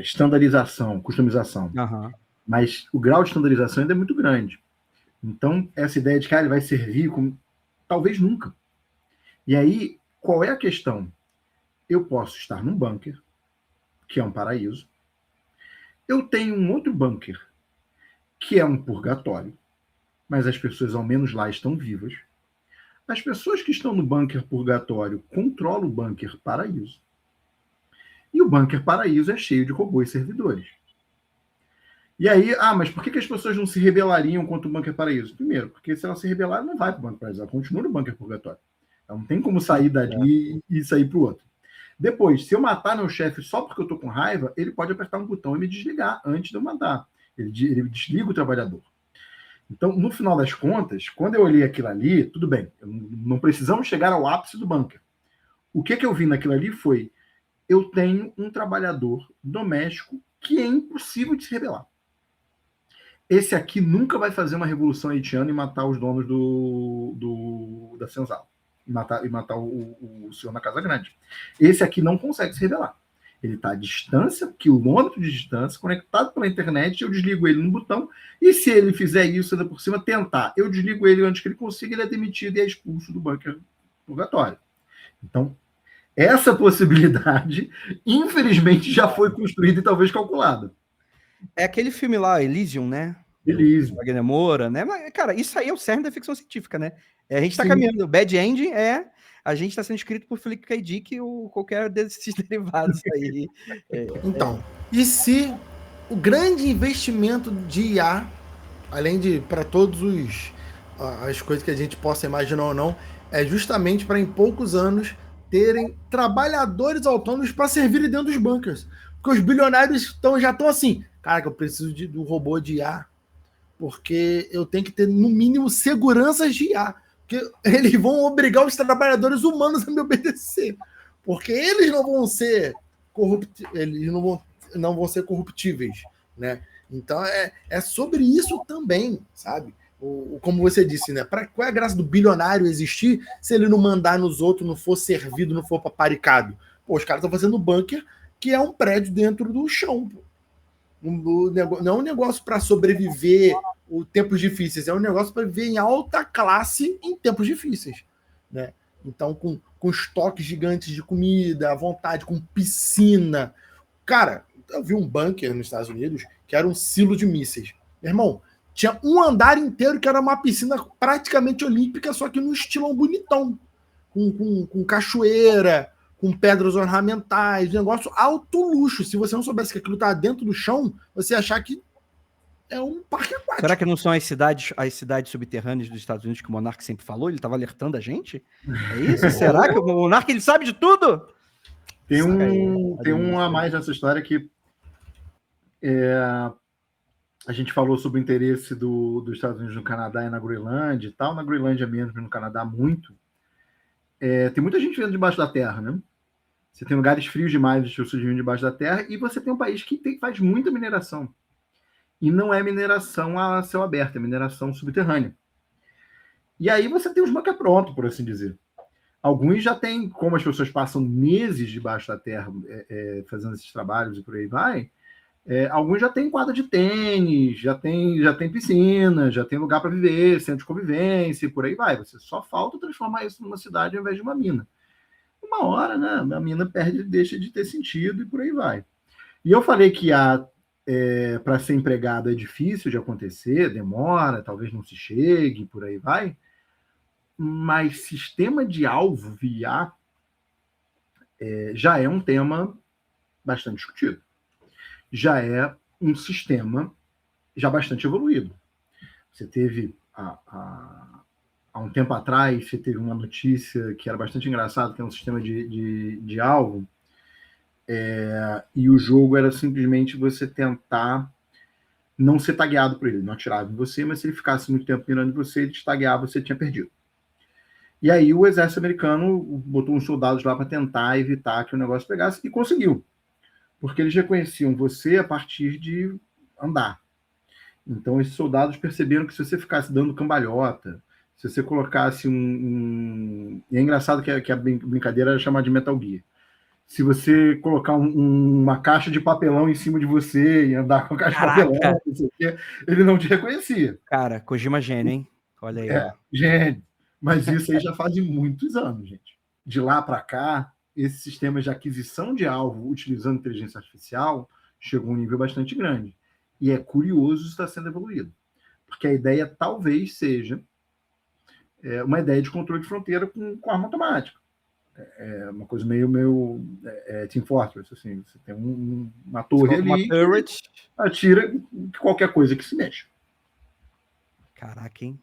estandarização, customização. Uhum. Mas o grau de estandarização ainda é muito grande. Então, essa ideia de que ele vai servir como... Talvez nunca. E aí, qual é a questão? Eu posso estar num bunker, que é um paraíso. Eu tenho um outro bunker, que é um purgatório, mas as pessoas, ao menos lá, estão vivas. As pessoas que estão no bunker purgatório controlam o bunker paraíso. E o bunker paraíso é cheio de robôs servidores. E aí, mas por que as pessoas não se rebelariam contra o bunker paraíso? Primeiro, porque se ela se rebelar, ela não vai para o bunker paraíso, ela continua no bunker purgatório. Ela não tem como sair dali e sair para o outro. Depois, se eu matar meu chefe só porque eu estou com raiva, ele pode apertar um botão e me desligar antes de eu matar. Ele desliga o trabalhador. Então, no final das contas, quando eu olhei aquilo ali, tudo bem, não precisamos chegar ao ápice do bunker. O que eu vi naquilo ali foi, eu tenho um trabalhador doméstico que é impossível de se rebelar. Esse aqui nunca vai fazer uma revolução haitiana e matar os donos da senzala. E matar o senhor na Casa Grande. Esse aqui não consegue se rebelar. Ele está à distância, quilômetro de distância, conectado pela internet, eu desligo ele no botão, e se ele fizer isso ainda por cima, tentar, eu desligo ele antes que ele consiga, ele é demitido e é expulso do bunker purgatório. Então, essa possibilidade, infelizmente, já foi construída e talvez calculada. É aquele filme lá, Elysium, né? Elysium. Wagner Moura, né? Mas, cara, isso aí é o cerne da ficção científica, né? A gente tá caminhando. O Bad Ending a gente está sendo escrito por Philip K. Dick ou qualquer desses derivados aí. Então, e se o grande investimento de IA, além de para todos as coisas que a gente possa imaginar ou não, é justamente para em poucos anos terem trabalhadores autônomos para servirem dentro dos bunkers. Porque os bilionários já estão assim, cara, que eu preciso do robô de IA, porque eu tenho que ter, no mínimo, seguranças de IA. Porque eles vão obrigar os trabalhadores humanos a me obedecer. Porque eles não vão ser eles não vão ser corruptíveis, né? Então é sobre isso também, sabe? Como você disse, né? Qual é a graça do bilionário existir se ele não mandar nos outros, não for servido, não for paparicado? Pô, os caras estão fazendo bunker, que é um prédio dentro do chão. Pô. Não é um negócio para sobreviver em tempos difíceis, é um negócio para viver em alta classe em tempos difíceis, né? Então, com estoques gigantes de comida, à vontade, com piscina. Cara, eu vi um bunker nos Estados Unidos que era um silo de mísseis. Meu irmão, tinha um andar inteiro que era uma piscina praticamente olímpica, só que no estilão bonitão, com cachoeira, com pedras ornamentais, um negócio alto luxo. Se você não soubesse que aquilo está dentro do chão, você ia achar que é um parque aquático. Será que não são as cidades subterrâneas dos Estados Unidos que o Monark sempre falou? Ele estava alertando a gente? É isso? Será que o Monark ele sabe de tudo? Tem um a mais nessa história que a gente falou sobre o interesse dos Estados Unidos no Canadá e na Groenlândia e tal. Na Groenlândia menos, no Canadá muito. Tem muita gente vivendo debaixo da terra, né? Você tem lugares frios demais, as pessoas vivem debaixo da terra, e você tem um país que faz muita mineração. E não é mineração a céu aberto, é mineração subterrânea. E aí você tem os bunkers prontos, por assim dizer. Alguns já têm, como as pessoas passam meses debaixo da terra fazendo esses trabalhos e por aí vai, Alguns já tem quadra de tênis, já tem piscina, já tem lugar para viver, centro de convivência, e por aí vai. Você só falta transformar isso numa cidade ao invés de uma mina. Uma hora, né? A mina deixa de ter sentido e por aí vai. E eu falei que para ser empregado é difícil de acontecer, demora, talvez não se chegue, por aí vai. Mas sistema de alvo via já é um tema bastante discutido. Já é um sistema já bastante evoluído. Você teve, há um tempo atrás, você teve uma notícia que era bastante engraçada, que é um sistema de alvo, e o jogo era simplesmente você tentar não ser tagueado por ele. Não atirava em você, mas se ele ficasse muito tempo mirando em você, ele te tagueava, você tinha perdido. E aí o exército americano botou uns soldados lá para tentar evitar que o negócio pegasse, e conseguiu. Porque eles reconheciam você a partir de andar. Então, esses soldados perceberam que se você ficasse dando cambalhota, se você colocasse E é engraçado que a brincadeira era chamada de Metal Gear. Se você colocar uma caixa de papelão em cima de você e andar com a caixa de papelão, não sei o quê, ele não te reconhecia. Cara, Kojima gênio, hein? Olha aí. Gênio. Mas isso aí já faz muitos anos, gente. De lá para cá, esse sistema de aquisição de alvo utilizando inteligência artificial chegou a um nível bastante grande. E é curioso isso estar sendo evoluído. Porque a ideia talvez seja uma ideia de controle de fronteira com arma automática. É uma coisa meio Team Fortress. Assim, você tem uma torre ali que atira qualquer coisa que se mexa. Caraca, hein?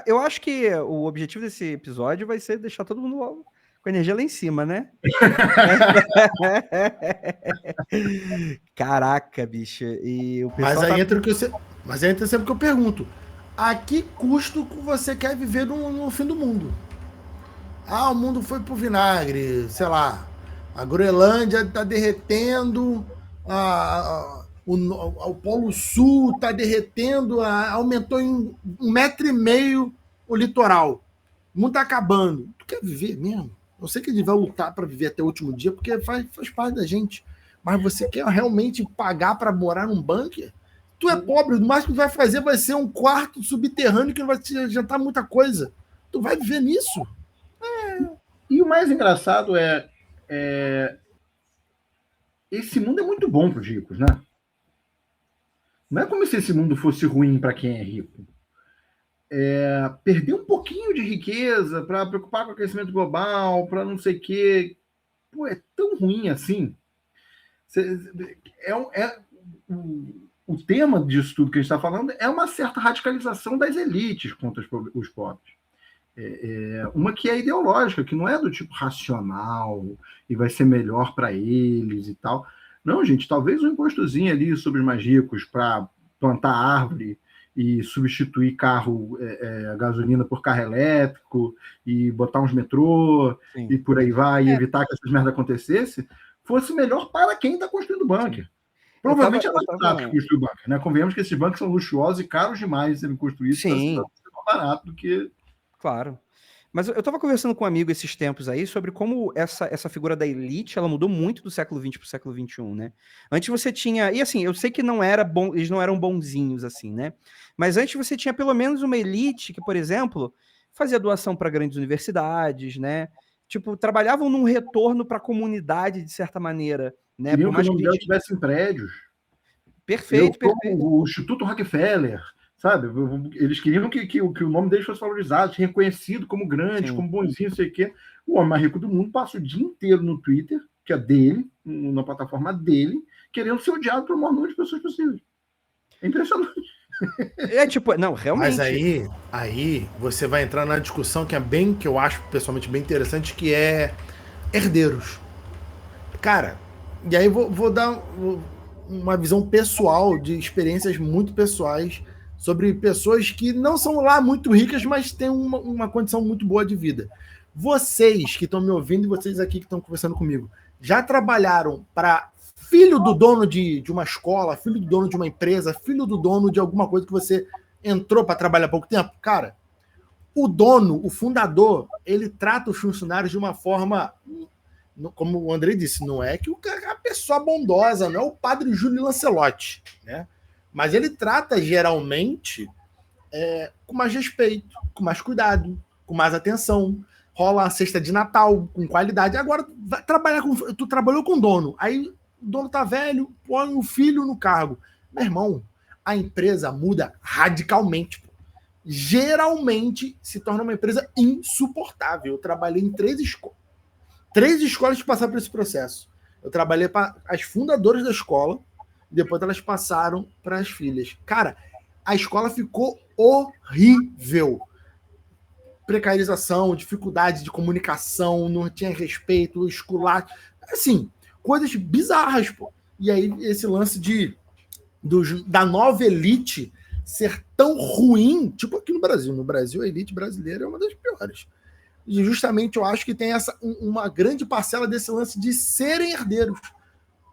Eu acho que o objetivo desse episódio vai ser deixar todo mundo com a energia lá em cima, né? Caraca, bicho. E o pessoal Mas aí entra sempre que eu pergunto: a que custo você quer viver no fim do mundo? O mundo foi pro vinagre, sei lá. A Groenlândia tá derretendo, o Polo Sul tá derretendo, aumentou em 1,5 metro o litoral. O mundo tá acabando. Tu quer viver mesmo? Eu sei que ele vai lutar para viver até o último dia, porque faz parte da gente. Mas você quer realmente pagar para morar num bunker? Tu é pobre, o máximo que tu vai fazer vai ser um quarto subterrâneo que não vai te adiantar muita coisa. Tu vai viver nisso? E o mais engraçado esse mundo é muito bom para os ricos, né? Não é como se esse mundo fosse ruim para quem é rico. Perder um pouquinho de riqueza para preocupar com o aquecimento global, para não sei o quê. Pô, é tão ruim assim. O tema disso tudo que a gente está falando é uma certa radicalização das elites contra os pobres. Uma que é ideológica, que não é do tipo racional e vai ser melhor para eles e tal. Não, gente, talvez um impostozinho ali sobre os mais ricos para plantar árvore e substituir gasolina por carro elétrico e botar uns metrô. Sim. E por aí vai, e evitar que essas merdas acontecessem, fosse melhor para quem está construindo bunker. Provavelmente é mais barato construir bunker, né? Convenhamos que esses bunkers são luxuosos e caros demais de serem construídos. Sim. Para ser mais barato do que... Claro. Mas eu estava conversando com um amigo esses tempos aí sobre como essa figura da elite, ela mudou muito do século XX para o século XXI, né? Antes você tinha... E assim, eu sei que eles não eram bonzinhos assim, né? Mas antes você tinha pelo menos uma elite que, por exemplo, fazia doação para grandes universidades, né? Tipo, trabalhavam num retorno para a comunidade, de certa maneira, né? Queriam que o nome dela tivesse em prédios. Perfeito. O Instituto Rockefeller... Sabe? Eles queriam que o nome deles fosse valorizado, reconhecido como grande, como bonzinho, não sei o quê. O homem mais rico do mundo passa o dia inteiro no Twitter, que é dele, na plataforma dele, querendo ser odiado pelo maior número de pessoas possível. É impressionante. Não, realmente. Mas aí você vai entrar na discussão que eu acho pessoalmente bem interessante, que é herdeiros. Cara, e aí vou dar uma visão pessoal, de experiências muito pessoais, sobre pessoas que não são lá muito ricas, mas têm uma condição muito boa de vida. Vocês que estão me ouvindo e vocês aqui que estão conversando comigo, já trabalharam para filho do dono de uma escola, filho do dono de uma empresa, filho do dono de alguma coisa que você entrou para trabalhar há pouco tempo? Cara, o dono, o fundador, ele trata os funcionários de uma forma como o André disse, não é que o cara é uma pessoa bondosa, não é o padre Júlio Lancelotti, né? Mas ele trata geralmente com mais respeito, com mais cuidado, com mais atenção. Rola a cesta de Natal com qualidade. Agora, tu trabalhou com o dono, aí o dono tá velho, põe o filho no cargo. Meu irmão, a empresa muda radicalmente. Pô. Geralmente se torna uma empresa insuportável. Eu trabalhei em 3 escolas. 3 escolas que passaram por esse processo. Eu trabalhei para as fundadoras da escola, depois elas passaram para as filhas. Cara, a escola ficou horrível. Precarização, dificuldade de comunicação, não tinha respeito, escolar. Assim, coisas bizarras, pô. E aí, esse lance da nova elite ser tão ruim, tipo aqui no Brasil. No Brasil, a elite brasileira é uma das piores. E justamente eu acho que tem uma grande parcela desse lance de serem herdeiros.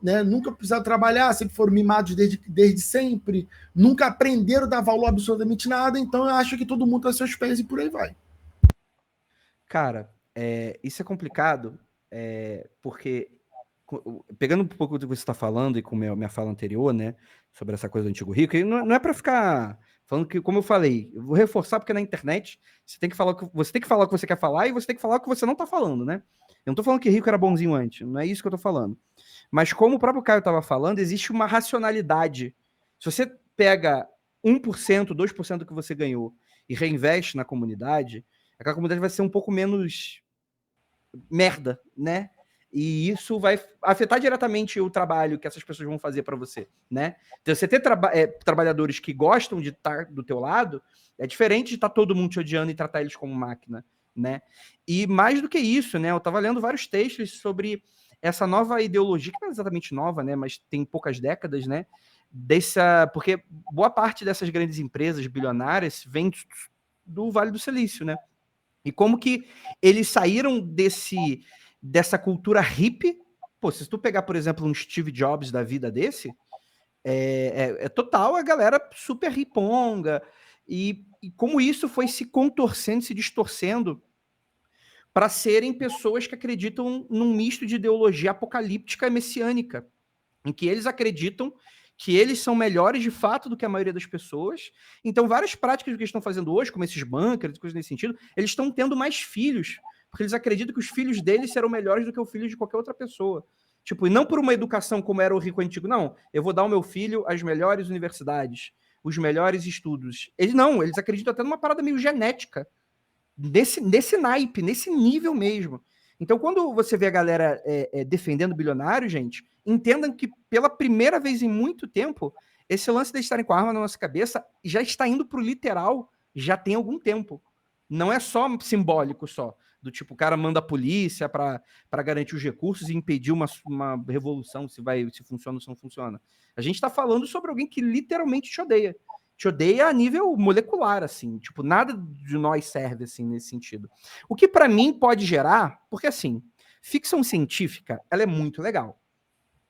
Né? Nunca precisaram trabalhar, sempre foram mimados desde sempre, nunca aprenderam a dar valor absolutamente nada, então eu acho que todo mundo tá seus pés e por aí vai. Cara, isso é complicado, porque, pegando um pouco do que você está falando e com minha fala anterior, né, sobre essa coisa do antigo rico, e não é para ficar falando que, como eu falei, eu vou reforçar porque na internet você tem que falar o que você quer falar e você tem que falar o que você não está falando, né? Eu não estou falando que rico era bonzinho antes, não é isso que eu estou falando. Mas como o próprio Caio estava falando, existe uma racionalidade. Se você pega 1%, 2% do que você ganhou e reinveste na comunidade, aquela comunidade vai ser um pouco menos merda, né? E isso vai afetar diretamente o trabalho que essas pessoas vão fazer para você, né? Então, você ter trabalhadores que gostam de estar do teu lado é diferente de estar todo mundo te odiando e tratar eles como máquina, né? E mais do que isso, né? Eu estava lendo vários textos sobre essa nova ideologia, que não é exatamente nova, né? Mas tem poucas décadas, né? Porque boa parte dessas grandes empresas bilionárias vem do Vale do Silício, né? E como que eles saíram dessa cultura hippie. Pô, se tu pegar, por exemplo, um Steve Jobs da vida desse, é total a galera super riponga. E como isso foi se contorcendo, se distorcendo para serem pessoas que acreditam num misto de ideologia apocalíptica e messiânica, em que eles acreditam que eles são melhores de fato do que a maioria das pessoas. Então, várias práticas que eles estão fazendo hoje, como esses bunkers, coisas nesse sentido, eles estão tendo mais filhos, porque eles acreditam que os filhos deles serão melhores do que o filho de qualquer outra pessoa. Tipo, e não por uma educação como era o rico antigo, não. Eu vou dar ao meu filho as melhores universidades, os melhores estudos. Eles acreditam até numa parada meio genética, nesse naipe, nesse nível mesmo. Então, quando você vê a galera defendendo bilionário, gente, entendam que pela primeira vez em muito tempo, esse lance de estarem com a arma na nossa cabeça já está indo para o literal já tem algum tempo. Não é só simbólico só. Do tipo, o cara manda a polícia para garantir os recursos e impedir uma revolução, se funciona ou se não funciona. A gente está falando sobre alguém que literalmente te odeia. Te odeia a nível molecular, assim. Tipo, nada de nós serve, assim, nesse sentido. O que, para mim, pode gerar... Porque, assim, ficção científica, ela é muito legal.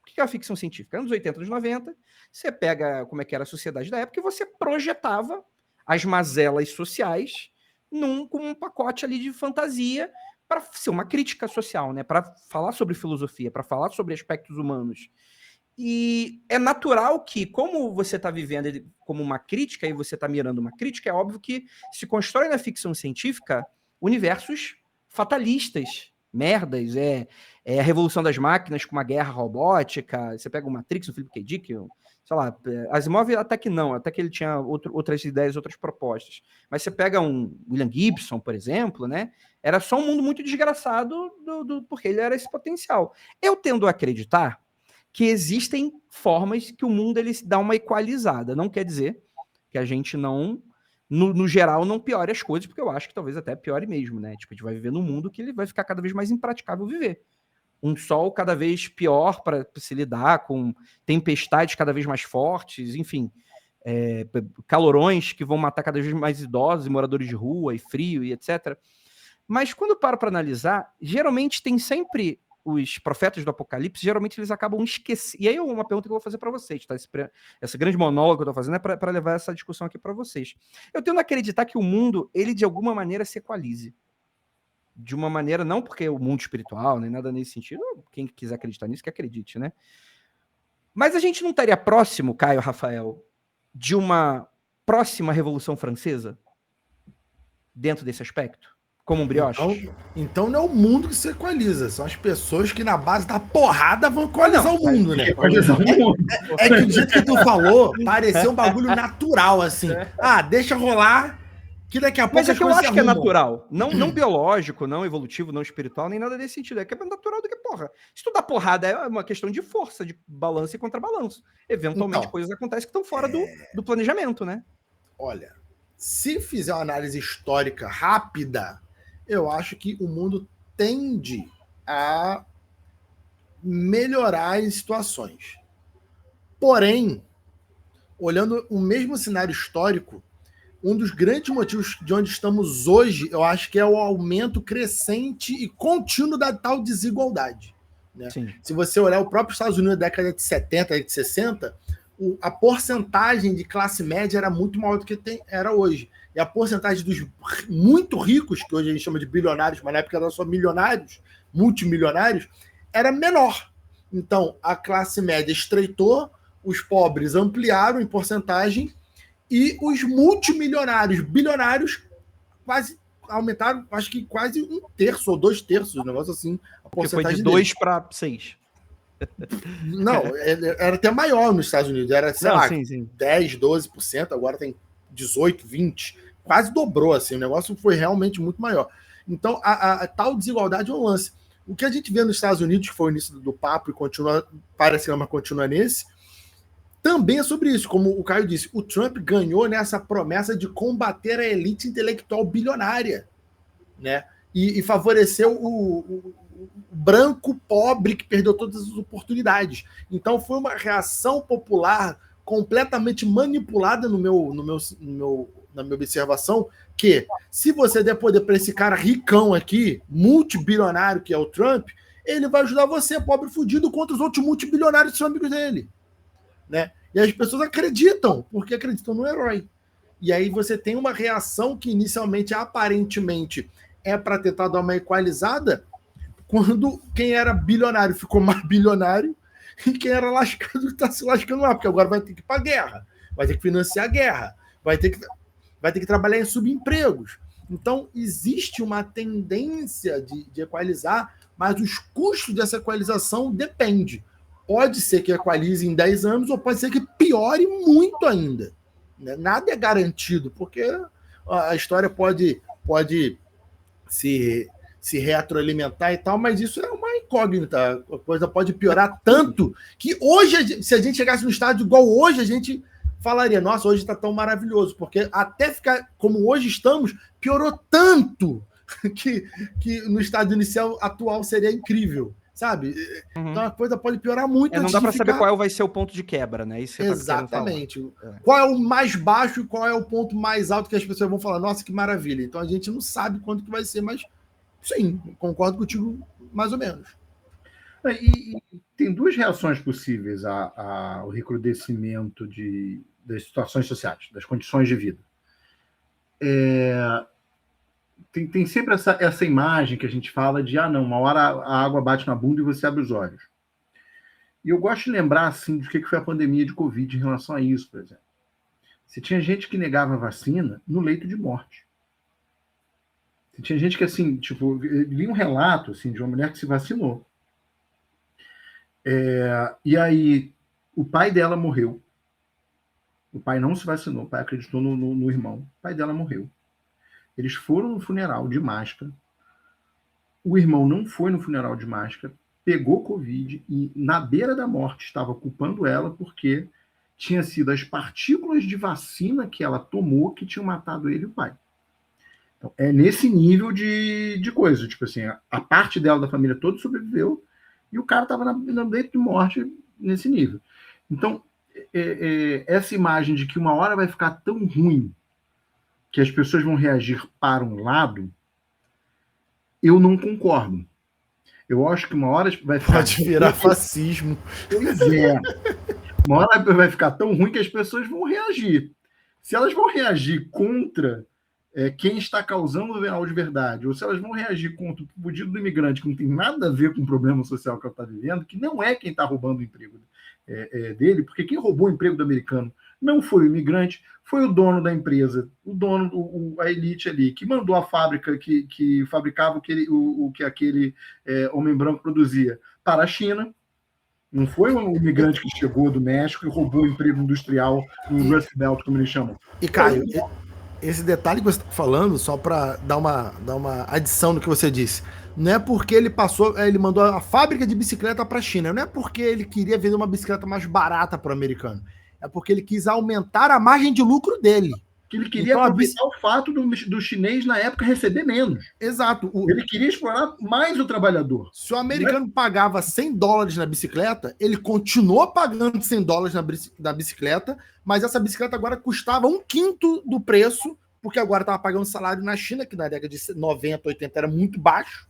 O que é a ficção científica? Anos 80, anos 90, você pega como é que era a sociedade da época e você projetava as mazelas sociais com um pacote ali de fantasia para ser uma crítica social, né? Para falar sobre filosofia, para falar sobre aspectos humanos. E é natural que, como você está vivendo como uma crítica e você está mirando uma crítica, é óbvio que se constrói na ficção científica universos fatalistas, merdas, a revolução das máquinas com uma guerra robótica, você pega o Matrix, o Philip K. Dick, sei lá, Asimov até que não, até que ele tinha outras ideias, outras propostas. Mas você pega um William Gibson, por exemplo, né? Era só um mundo muito desgraçado porque ele era esse potencial. Eu tendo a acreditar que existem formas que o mundo ele dá uma equalizada. Não quer dizer que a gente não, no geral, não piore as coisas, porque eu acho que talvez até piore mesmo, né? Tipo, a gente vai viver num mundo que ele vai ficar cada vez mais impraticável viver. Um sol cada vez pior para se lidar com tempestades cada vez mais fortes, enfim, calorões que vão matar cada vez mais idosos e moradores de rua, e frio, e etc. Mas quando eu paro para analisar, geralmente tem sempre os profetas do Apocalipse, geralmente eles acabam esquecendo. E aí uma pergunta que eu vou fazer para vocês, tá? Essa grande monólogo que eu estou fazendo é para levar essa discussão aqui para vocês. Eu tendo a acreditar que o mundo, ele de alguma maneira se equalize. de uma maneira, não porque o mundo espiritual, nem nada nesse sentido, quem quiser acreditar nisso, que acredite, né? Mas a gente não estaria próximo, Caio, Rafael, de uma próxima Revolução Francesa? Dentro desse aspecto? Como um brioche? Então não é o mundo que se equaliza, são as pessoas que na base da porrada vão equalizar o mundo, né? É que do jeito que tu falou, pareceu um bagulho natural, assim. Deixa rolar, que daqui a pouco Mas é as que eu coisas acho se que é arrumam. natural. Não biológico, não evolutivo, não espiritual, nem nada desse sentido. É que é natural do que, porra. Se tu dá porrada, é uma questão de força, de balanço e contrabalanço. Eventualmente, Então, coisas acontecem que estão fora do planejamento, né? Olha, se fizer uma análise histórica rápida, eu acho que o mundo tende a melhorar as situações. Porém, olhando o mesmo cenário histórico, um dos grandes motivos de onde estamos hoje, eu acho que é o aumento crescente e contínuo da tal desigualdade. Né? Se você olhar o próprio Estados Unidos da década de 70, de 60, a porcentagem de classe média era muito maior do que era hoje. E a porcentagem dos muito ricos, que hoje a gente chama de bilionários, mas na época eram só milionários, multimilionários, era menor. Então, a classe média estreitou, os pobres ampliaram em porcentagem e os multimilionários, bilionários, quase aumentaram, acho que quase 1/3 ou 2/3, um negócio assim. A porcentagem foi de 2 para 6. Não, era até maior nos Estados Unidos, era, sei lá, 10, 12%, agora tem 18, 20%, quase dobrou, assim, o negócio foi realmente muito maior. Então, a tal desigualdade é um lance. O que a gente vê nos Estados Unidos, que foi o início do papo e continua, parece que continua nesse, também é sobre isso, como o Caio disse, o Trump ganhou nessa promessa de combater a elite intelectual bilionária, né? E favoreceu o branco pobre que perdeu todas as oportunidades. Então foi uma reação popular completamente manipulada na minha observação, que se você der poder para esse cara ricão aqui, multibilionário que é o Trump, ele vai ajudar você, pobre fudido, contra os outros multibilionários que são amigos dele. Né? E as pessoas acreditam, porque acreditam no herói. E aí você tem uma reação que inicialmente, aparentemente, é para tentar dar uma equalizada, quando quem era bilionário ficou mais bilionário e quem era lascado está se lascando lá, porque agora vai ter que ir para a guerra, vai ter que financiar a guerra, vai ter que trabalhar em subempregos. Então, existe uma tendência de equalizar, mas os custos dessa equalização dependem. Pode ser que equalize em 10 anos ou pode ser que piore muito ainda. Nada é garantido, porque a história pode se retroalimentar e tal, mas isso é uma incógnita. A coisa pode piorar tanto que hoje, se a gente chegasse no estádio igual hoje, a gente falaria, nossa, hoje está tão maravilhoso, porque até ficar como hoje estamos, piorou tanto que no estádio inicial atual seria incrível, sabe? Então a coisa pode piorar muito. Não dá para saber qual vai ser o ponto de quebra, né? Isso exatamente. Qual é o mais baixo e qual é o ponto mais alto que as pessoas vão falar, nossa, que maravilha. Então a gente não sabe quanto que vai ser, mas sim, concordo contigo mais ou menos. E tem duas reações possíveis ao recrudescimento das situações sociais, das condições de vida. Tem sempre essa imagem que a gente fala de, uma hora a água bate na bunda e você abre os olhos. E eu gosto de lembrar, assim, do que foi a pandemia de Covid em relação a isso, por exemplo. Você tinha gente que negava a vacina no leito de morte. Você tinha gente que, assim, tipo, li um relato, assim, de uma mulher que se vacinou. E aí, o pai dela morreu. O pai não se vacinou, o pai acreditou no irmão. O pai dela morreu. Eles foram no funeral de máscara. O irmão não foi no funeral de máscara, pegou Covid e, na beira da morte, estava culpando ela porque tinha sido as partículas de vacina que ela tomou que tinham matado ele e o pai. Então, é nesse nível de coisa. Tipo assim, a parte dela, da família toda, sobreviveu e o cara estava na leito de morte nesse nível. Então, essa imagem de que uma hora vai ficar tão ruim que as pessoas vão reagir para um lado, eu não concordo. Eu acho que uma hora vai ficar... Pode virar fascismo. Pois é. Uma hora vai ficar tão ruim que as pessoas vão reagir. Se elas vão reagir contra quem está causando o venal de verdade, ou se elas vão reagir contra o pedido do imigrante, que não tem nada a ver com o problema social que ela está vivendo, que não é quem está roubando o emprego dele, porque quem roubou o emprego do americano não foi o imigrante, foi o dono da empresa, o dono, a elite ali, que mandou a fábrica que fabricava o que aquele homem branco produzia para a China. Não foi um imigrante que chegou do México e roubou o emprego industrial no Rust Belt, como eles chamam. E, Caio, esse detalhe que você está falando, só para dar uma adição no que você disse, não é porque ele mandou a fábrica de bicicleta para a China, não é porque ele queria vender uma bicicleta mais barata para o americano, é porque ele quis aumentar a margem de lucro dele. Que ele queria aproveitar o fato do chinês, na época, receber menos. Exato. Ele queria explorar mais o trabalhador. Se o americano pagava $100 na bicicleta, ele continuou pagando $100 na bicicleta, mas essa bicicleta agora custava 1/5 do preço, porque agora estava pagando salário na China, que na década de 90, 80 era muito baixo,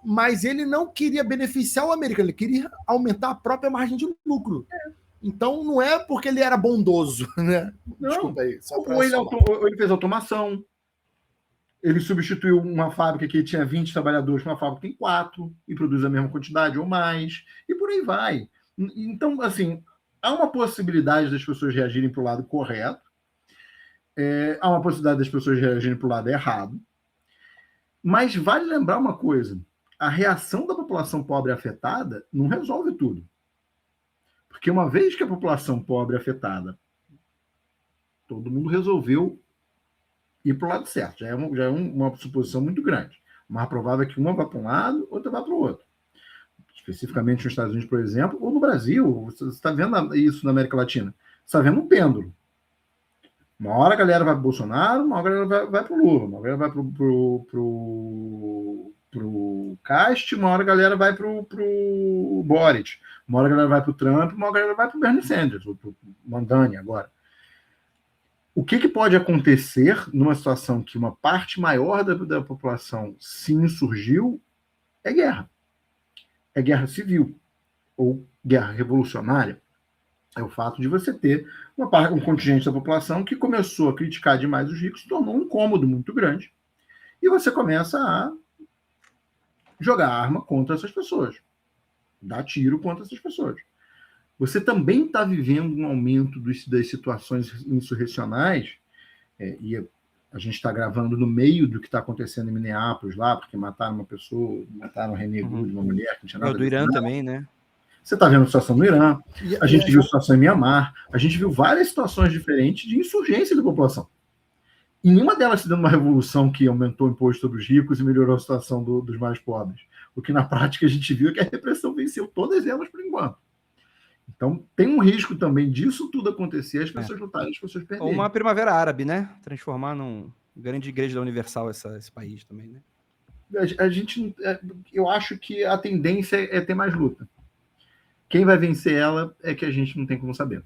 mas ele não queria beneficiar o americano, ele queria aumentar a própria margem de lucro. Então não é porque ele era bondoso, né? Não. Desculpa aí. Ou ele fez automação, ele substituiu uma fábrica que tinha 20 trabalhadores com uma fábrica que tem 4 e produz a mesma quantidade ou mais, e por aí vai. Então, assim, há uma possibilidade das pessoas reagirem para o lado correto, há uma possibilidade das pessoas reagirem para o lado errado, mas vale lembrar uma coisa, a reação da população pobre afetada não resolve tudo. Porque uma vez que a população pobre é afetada, todo mundo resolveu ir para o lado certo. Já é uma suposição muito grande. O mais provável é que uma vá para um lado, outra vá para o outro. Especificamente nos Estados Unidos, por exemplo, ou no Brasil. Você está vendo isso na América Latina. Você está vendo um pêndulo. Uma hora a galera vai para o Bolsonaro, uma hora a galera vai para o Lula, uma hora vai para o Cast, uma hora a galera vai para o Boric, uma hora a galera vai para o Trump, uma hora a galera vai para o Bernie Sanders, ou para o Mandani agora. O que pode acontecer numa situação que uma parte maior da população se insurgiu é guerra. É guerra civil ou guerra revolucionária. É o fato de você ter um contingente da população que começou a criticar demais os ricos, se tornou um incômodo muito grande, e você começa a jogar arma contra essas pessoas, dar tiro contra essas pessoas. Você também está vivendo um aumento das situações insurrecionais, e a gente está gravando no meio do que está acontecendo em Minneapolis lá, porque mataram uma pessoa, mataram o René Good, uma mulher que não tinha nada a ver do Irã também, né? Você está vendo a situação no Irã, a gente viu a situação em Mianmar, a gente viu várias situações diferentes de insurgência da população. E nenhuma delas se dando uma revolução que aumentou o imposto sobre os ricos e melhorou a situação dos mais pobres. O que na prática a gente viu é que a repressão venceu todas elas por enquanto. Então tem um risco também disso tudo acontecer, as pessoas lutarem, as pessoas perderem. Ou uma primavera árabe, né? Transformar num grande igreja da Universal esse país também, né? Eu acho que a tendência é ter mais luta. Quem vai vencer ela é que a gente não tem como saber.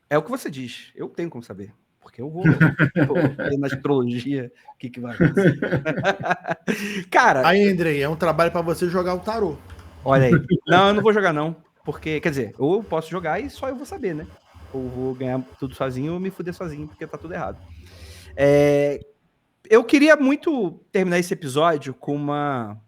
É o que você diz. Eu tenho como saber. Porque eu vou ver na astrologia o que vai acontecer. Cara... Aí, Andrei, é um trabalho para você jogar o tarô. Olha aí. Não, eu não vou jogar, não. Porque, quer dizer, ou eu posso jogar e só eu vou saber, né? Ou vou ganhar tudo sozinho ou me fuder sozinho, porque tá tudo errado. Eu queria muito terminar esse episódio com uma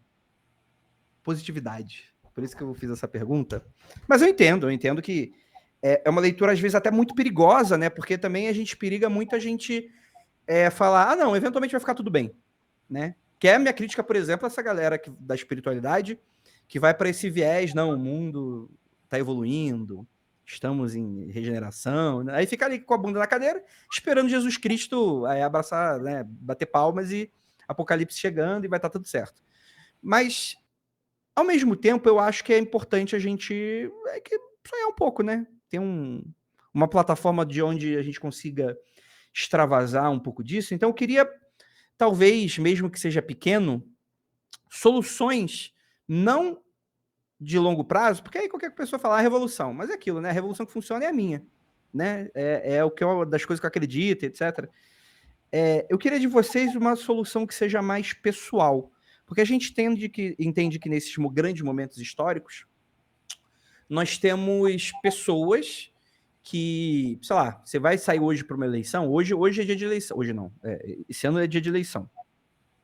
positividade. Por isso que eu fiz essa pergunta. Mas eu entendo que é uma leitura, às vezes, até muito perigosa, né? Porque também a gente periga muito a gente falar, não, eventualmente vai ficar tudo bem, né? Que é a minha crítica, por exemplo, essa galera da espiritualidade que vai para esse viés, não, o mundo está evoluindo, estamos em regeneração, né? Aí fica ali com a bunda na cadeira, esperando Jesus Cristo abraçar, né, bater palmas e Apocalipse chegando e vai estar tudo certo. Mas, ao mesmo tempo, eu acho que é importante a gente sonhar um pouco, né? Ter uma plataforma de onde a gente consiga extravasar um pouco disso. Então, eu queria, talvez, mesmo que seja pequeno, soluções não de longo prazo, porque aí qualquer pessoa fala revolução, mas é aquilo, né? A revolução que funciona é a minha, né? É o que das coisas que eu acredito, etc. Eu queria de vocês uma solução que seja mais pessoal, porque a gente entende que nesses grandes momentos históricos nós temos pessoas que, sei lá, você vai sair hoje para uma eleição, hoje é dia de eleição, hoje não, esse ano é dia de eleição.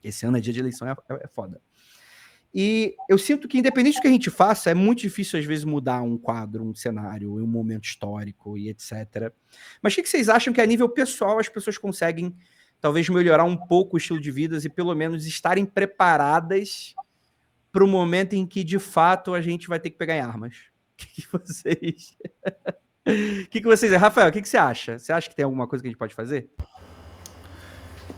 Esse ano é dia de eleição, é foda. E eu sinto que, independente do que a gente faça, é muito difícil, às vezes, mudar um quadro, um cenário, um momento histórico e etc. Mas o que vocês acham que, a nível pessoal, as pessoas conseguem, talvez, melhorar um pouco o estilo de vida e, pelo menos, estarem preparadas para o momento em que, de fato, a gente vai ter que pegar em armas? O que vocês... O que vocês... Rafael, o que você acha? Você acha que tem alguma coisa que a gente pode fazer?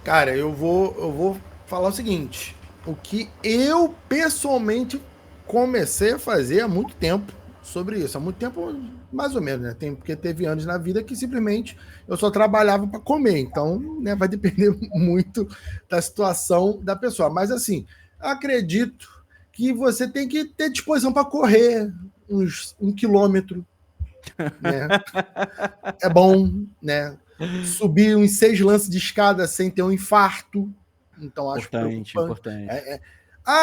Cara, eu vou falar o seguinte. O que eu, pessoalmente, comecei a fazer há muito tempo sobre isso. Há muito tempo, mais ou menos, né? Porque teve anos na vida que simplesmente eu só trabalhava para comer. Então, né, vai depender muito da situação da pessoa. Mas, assim, acredito que você tem que ter disposição para correr uns 1 quilômetro. Né? É bom, né? Subir uns 6 lances de escada sem ter um infarto. Então, acho importante.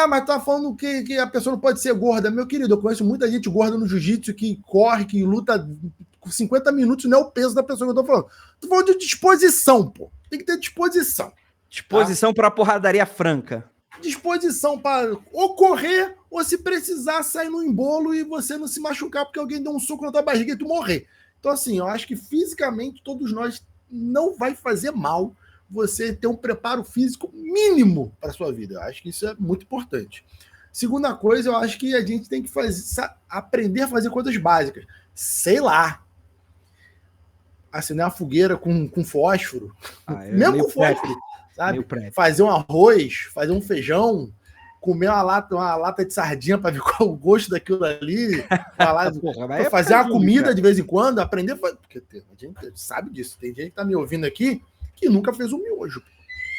Mas tá falando que a pessoa não pode ser gorda. Meu querido, eu conheço muita gente gorda no jiu-jitsu que corre, que luta com 50 minutos, não é o peso da pessoa que eu tô falando. Tô falando de disposição, pô. Tem que ter disposição. Disposição para porradaria franca. Disposição para ou correr, ou se precisar sair no embolo e você não se machucar porque alguém deu um soco na tua barriga e tu morrer. Então, assim, eu acho que fisicamente todos nós não vai fazer mal você ter um preparo físico mínimo para a sua vida. Eu acho que isso é muito importante. Segunda coisa, eu acho que a gente tem que aprender a fazer coisas básicas. Sei lá. Acender uma fogueira com fósforo. Mesmo com fósforo. Sabe? Fazer um arroz, fazer um feijão, comer uma lata de sardinha para ver qual o gosto daquilo ali. Fazer uma comida de vez em quando, aprender a fazer. Porque a gente sabe disso. Tem gente que tá me ouvindo aqui que nunca fez um miojo.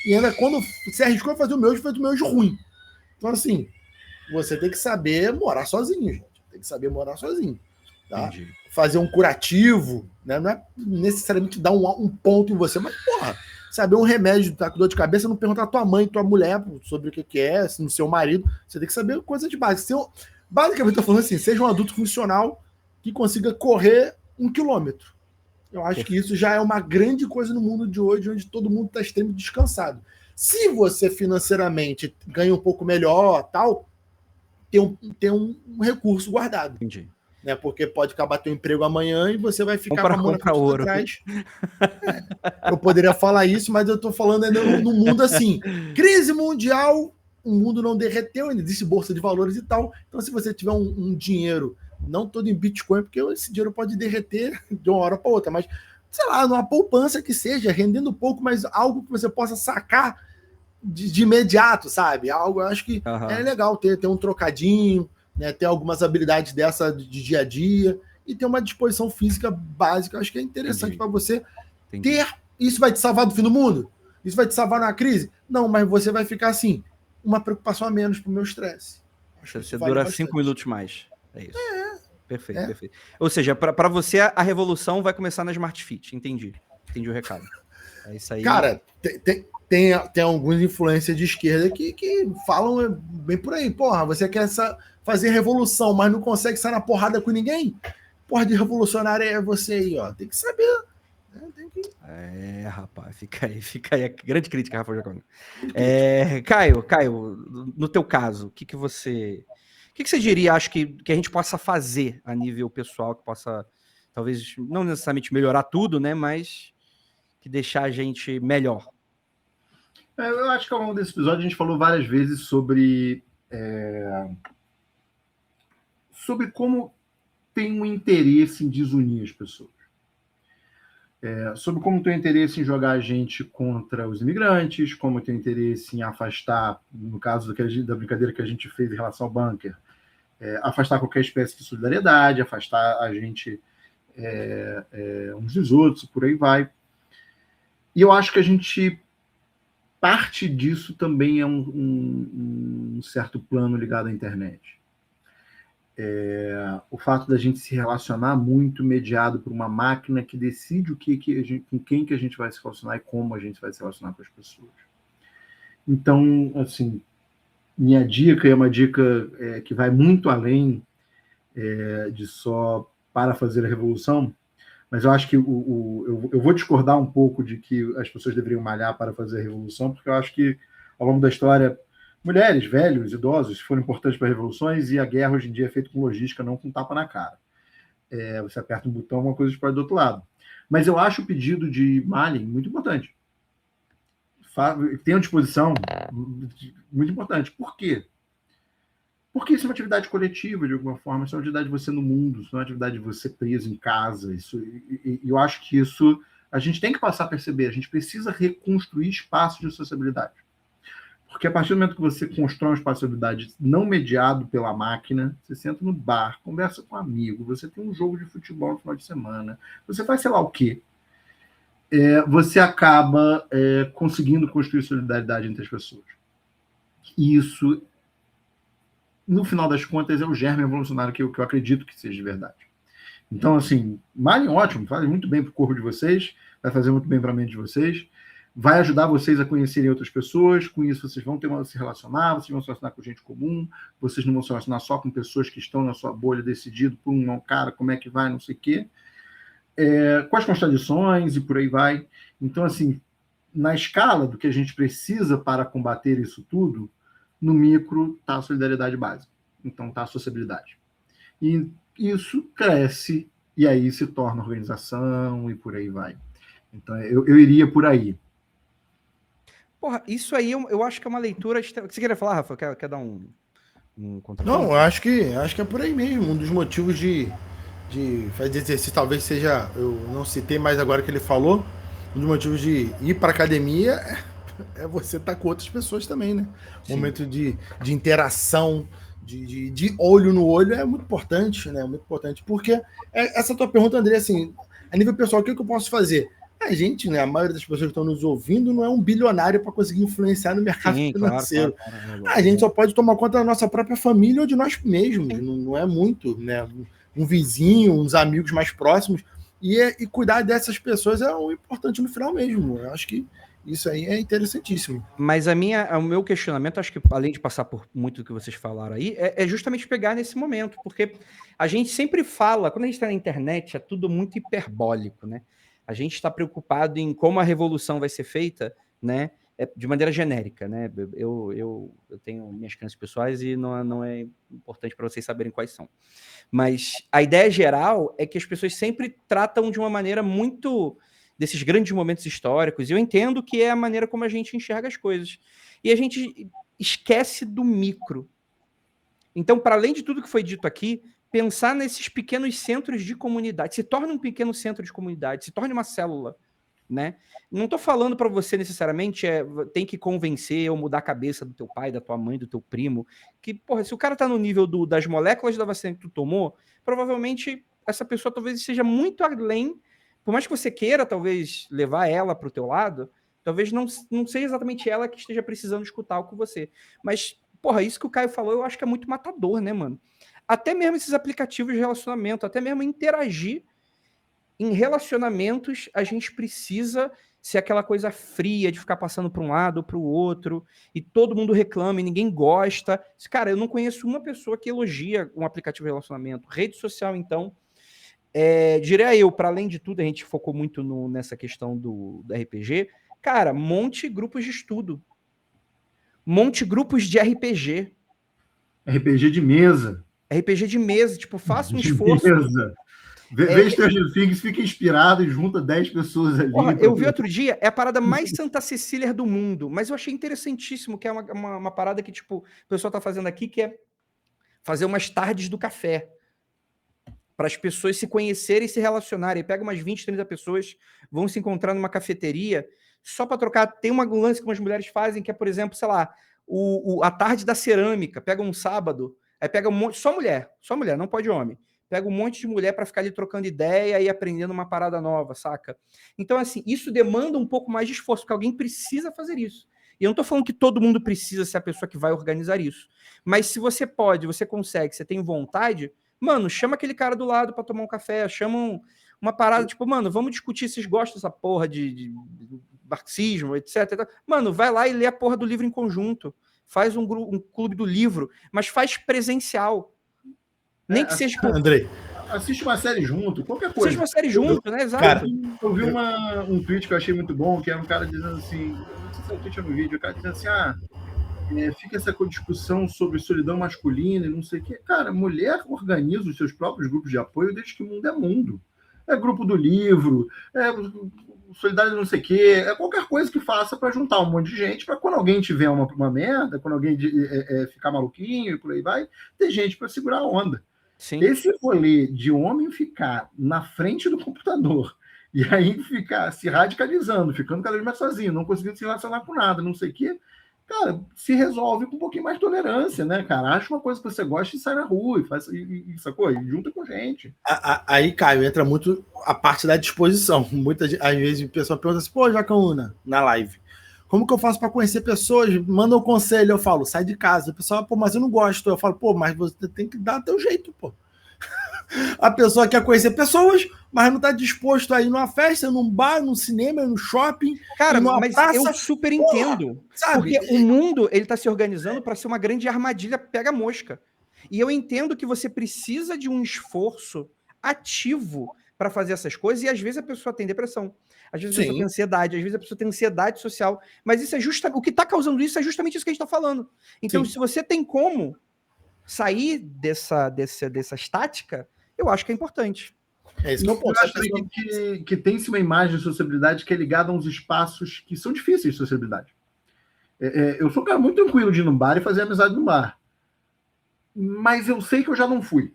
E ainda quando se arriscou a fazer o miojo, fez um miojo ruim. Então, assim, você tem que saber morar sozinho, gente. Tem que saber morar sozinho. Tá? Fazer um curativo, né? Não é necessariamente dar um ponto em você, mas, porra, saber um remédio, tá com dor de cabeça, não perguntar à tua mãe, tua mulher sobre o que é, no seu marido. Você tem que saber coisas de base. Basicamente, eu tô falando assim, seja um adulto funcional que consiga correr 1 quilômetro. Eu acho que isso já é uma grande coisa no mundo de hoje, onde todo mundo está extremamente descansado. Se você financeiramente ganha um pouco melhor, tal, tem um recurso guardado. Entendi. Né? Porque pode acabar teu emprego amanhã e você vai ficar com a mão na frente atrás. Eu poderia falar isso, mas eu estou falando ainda no mundo assim. Crise mundial, o mundo não derreteu, ainda existe bolsa de valores e tal. Então, se você tiver um dinheiro, não todo em Bitcoin, porque esse dinheiro pode derreter de uma hora para outra, mas, sei lá, numa poupança que seja, rendendo pouco, mas algo que você possa sacar de imediato, sabe? Algo, eu acho que é legal ter um trocadinho, né? Ter algumas habilidades dessa de dia a dia e ter uma disposição física básica. Eu acho que é interessante para você ter. Isso vai te salvar do fim do mundo? Isso vai te salvar na crise? Não, mas você vai ficar assim, uma preocupação a menos pro meu estresse. Você dura 5 minutos mais. É isso. Perfeito, perfeito. Ou seja, para você a revolução vai começar na Smart Fit. Entendi o recado. É isso aí. Cara, tem alguns influencers de esquerda que falam bem por aí. Porra, você quer fazer revolução, mas não consegue sair na porrada com ninguém? Porra de revolucionário é você aí, ó. Tem que saber. Rapaz, fica aí a grande crítica, Rafael Jacoboni. Caio, no teu caso, o que você diria, acho que a gente possa fazer a nível pessoal, que possa, talvez, não necessariamente melhorar tudo, né, mas que deixar a gente melhor? Eu acho que ao longo desse episódio a gente falou várias vezes sobre como tem um interesse em desunir as pessoas. Sobre como tem um interesse em jogar a gente contra os imigrantes, como tem interesse em afastar, no caso da brincadeira que a gente fez em relação ao bunker, afastar qualquer espécie de solidariedade, afastar a gente uns dos outros, por aí vai. E eu acho que a gente parte disso também é um certo plano ligado à internet. O fato da gente se relacionar muito mediado por uma máquina que decide com quem que a gente vai se relacionar e como a gente vai se relacionar com as pessoas. Então, assim, minha dica é uma dica que vai muito além de só para fazer a revolução, Mas eu acho que eu vou discordar um pouco de que as pessoas deveriam malhar para fazer a revolução, porque eu acho que, ao longo da história, mulheres, velhos, idosos foram importantes para revoluções, e a guerra hoje em dia é feita com logística, não com tapa na cara. Você aperta um botão, uma coisa explode do outro lado. Mas eu acho o pedido de malhem muito importante. Tenham disposição muito importante. Por quê? Porque isso é uma atividade coletiva, de alguma forma. Isso é uma atividade de você no mundo, isso não é uma atividade de você preso em casa. E eu acho que isso a gente tem que passar a perceber. A gente precisa reconstruir espaços de sociabilidade. Porque a partir do momento que você constrói um espaço de sociabilidade não mediado pela máquina, você senta no bar, conversa com um amigo, você tem um jogo de futebol no final de semana, você faz sei lá o quê, você acaba conseguindo construir solidariedade entre as pessoas. E isso, no final das contas, é o germe evolucionário que eu acredito que seja de verdade. Então, assim, malhem ótimo, faz muito bem para o corpo de vocês, vai fazer muito bem para a mente de vocês, vai ajudar vocês a conhecerem outras pessoas, com isso vocês vão se relacionar, vocês vão se relacionar com gente comum, vocês não vão se relacionar só com pessoas que estão na sua bolha, decidido por um cara, como é que vai, não sei o quê, com as contradições e por aí vai. Então, assim, na escala do que a gente precisa para combater isso tudo, no micro está a solidariedade básica, então está a sociabilidade. E isso cresce, e aí se torna organização, e por aí vai. Então, eu iria por aí. Porra, isso aí eu acho que é uma leitura... Você queria falar, Rafa? Quer dar um contraponto? Não, eu acho que é por aí mesmo. Um dos motivos de fazer exercício talvez seja... Eu não citei mais agora que ele falou. Um dos motivos de ir para academia é você estar com outras pessoas também, né? Um momento de interação, de olho no olho é muito importante, né? Muito importante. Porque essa tua pergunta, André, assim, a nível pessoal, o que eu posso fazer? A gente, né, a maioria das pessoas que estão nos ouvindo não é um bilionário para conseguir influenciar no mercado financeiro. Claro. A gente só pode tomar conta da nossa própria família ou de nós mesmos. Não é muito, né? Um vizinho, uns amigos mais próximos. E cuidar dessas pessoas é o importante no final mesmo. Eu acho que isso aí é interessantíssimo. Mas o meu questionamento, acho que além de passar por muito do que vocês falaram aí, é justamente pegar nesse momento. Porque a gente sempre fala, quando a gente está na internet, é tudo muito hiperbólico, né? A gente está preocupado em como a revolução vai ser feita, né, de maneira genérica, né? Eu tenho minhas crenças pessoais e não é importante para vocês saberem quais são. Mas a ideia geral é que as pessoas sempre tratam de uma maneira muito desses grandes momentos históricos, e eu entendo que é a maneira como a gente enxerga as coisas. E a gente esquece do micro. Então, para além de tudo que foi dito aqui, pensar nesses pequenos centros de comunidade, se torne um pequeno centro de comunidade, se torne uma célula, né? Não estou falando para você necessariamente tem que convencer ou mudar a cabeça do teu pai, da tua mãe, do teu primo, que, porra, se o cara está no nível das moléculas da vacina que tu tomou, provavelmente essa pessoa talvez seja muito além, por mais que você queira talvez levar ela para o teu lado, talvez não seja exatamente ela que esteja precisando escutar algo com você. Mas, porra, isso que o Caio falou, eu acho que é muito matador, né, mano? Até mesmo esses aplicativos de relacionamento, até mesmo interagir em relacionamentos, a gente precisa ser aquela coisa fria de ficar passando para um lado ou para o outro, e todo mundo reclama e ninguém gosta. Cara, eu não conheço uma pessoa que elogia um aplicativo de relacionamento. Rede social, então, diria eu, para além de tudo, a gente focou muito nessa questão do RPG. Cara, monte grupos de estudo. Monte grupos de RPG. RPG de mesa. RPG de mesa, tipo, faça um esforço. Vê Stranger Things, fica inspirado e junta 10 pessoas ali. Porra, eu vi outro dia, é a parada mais Santa Cecília do mundo, mas eu achei interessantíssimo, que é uma parada que, tipo, o pessoal tá fazendo aqui, que é fazer umas tardes do café, para as pessoas se conhecerem e se relacionarem. Pega umas 20, 30 pessoas, vão se encontrar numa cafeteria, só para trocar. Tem uma lance que umas mulheres fazem, que é, por exemplo, sei lá, a tarde da cerâmica, pega um sábado, aí pega um monte, só mulher, não pode homem. Pega um monte de mulher para ficar ali trocando ideia e aprendendo uma parada nova, saca? Então, assim, isso demanda um pouco mais de esforço, porque alguém precisa fazer isso. E eu não estou falando que todo mundo precisa ser a pessoa que vai organizar isso. Mas se você pode, você consegue, você tem vontade, mano, chama aquele cara do lado para tomar um café, chama uma parada, tipo, mano, vamos discutir, vocês gostam dessa porra de marxismo, etc. Mano, vai lá e lê a porra do livro em conjunto. Faz um clube do livro, mas faz presencial. Nem que seja... Andrei, assiste uma série junto, qualquer coisa. Assiste uma série junto, né? Exato. Cara, Eu vi um tweet que eu achei muito bom, que era um cara dizendo assim, não sei se é o tweet ou no vídeo, o cara dizendo assim, fica essa discussão sobre solidão masculina e não sei o quê. Cara, mulher organiza os seus próprios grupos de apoio desde que o mundo é mundo. É grupo do livro, solidário não sei o quê, é qualquer coisa que faça para juntar um monte de gente, para quando alguém tiver uma merda, quando alguém ficar maluquinho e por aí vai, ter gente para segurar a onda. Sim. Esse rolê de homem ficar na frente do computador e aí ficar se radicalizando, ficando cada vez mais sozinho, não conseguindo se relacionar com nada, não sei o quê, cara, se resolve com um pouquinho mais de tolerância, né, cara? Acha uma coisa que você gosta e sai na rua, sacou? E junta com gente. Aí, Caio, entra muito a parte da disposição. Às vezes o pessoal pergunta assim, pô, Jacaúna, na live, como que eu faço para conhecer pessoas? Manda um conselho, eu falo, sai de casa. O pessoal, pô, mas eu não gosto. Eu falo, pô, mas você tem que dar teu jeito, pô. A pessoa quer conhecer pessoas, mas não está disposto a ir numa festa, num bar, num cinema, num shopping. Cara, mas praça. eu super entendo. Sabe? Porque o mundo ele está se organizando para ser uma grande armadilha pega-mosca. E eu entendo que você precisa de um esforço ativo para fazer essas coisas, e às vezes a pessoa tem depressão, às vezes a pessoa tem ansiedade, às vezes a pessoa tem ansiedade social, mas isso é justamente o que está causando isso é justamente isso que a gente está falando. Então, se você tem como sair dessa estática, eu acho que é importante. É isso que eu acho que tem-se uma imagem de sociabilidade que é ligada a uns espaços que são difíceis de sociabilidade. Eu sou um cara muito tranquilo de ir no bar e fazer amizade no bar. Mas eu sei que eu já não fui.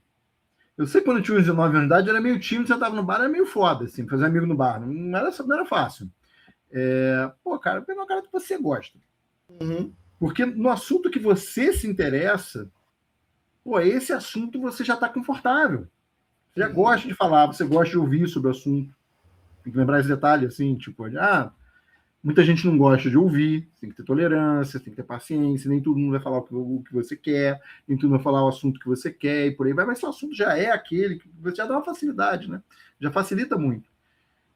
Eu sei que quando eu tinha uns 19 anos de idade, eu era meio tímido, sentava no bar, era meio foda, assim, fazer amigo no bar. Não era fácil. Pô, cara, pega uma cara que você gosta. Uhum. Porque no assunto que você se interessa, pô, esse assunto você já está confortável. Você já gosta de falar, você gosta de ouvir sobre o assunto. Tem que lembrar esse detalhe, assim, tipo, muita gente não gosta de ouvir, tem que ter tolerância, tem que ter paciência, nem todo mundo vai falar o que você quer, nem todo mundo vai falar o assunto que você quer, e por aí vai, mas se o assunto já é aquele, que você já dá uma facilidade, né? Já facilita muito.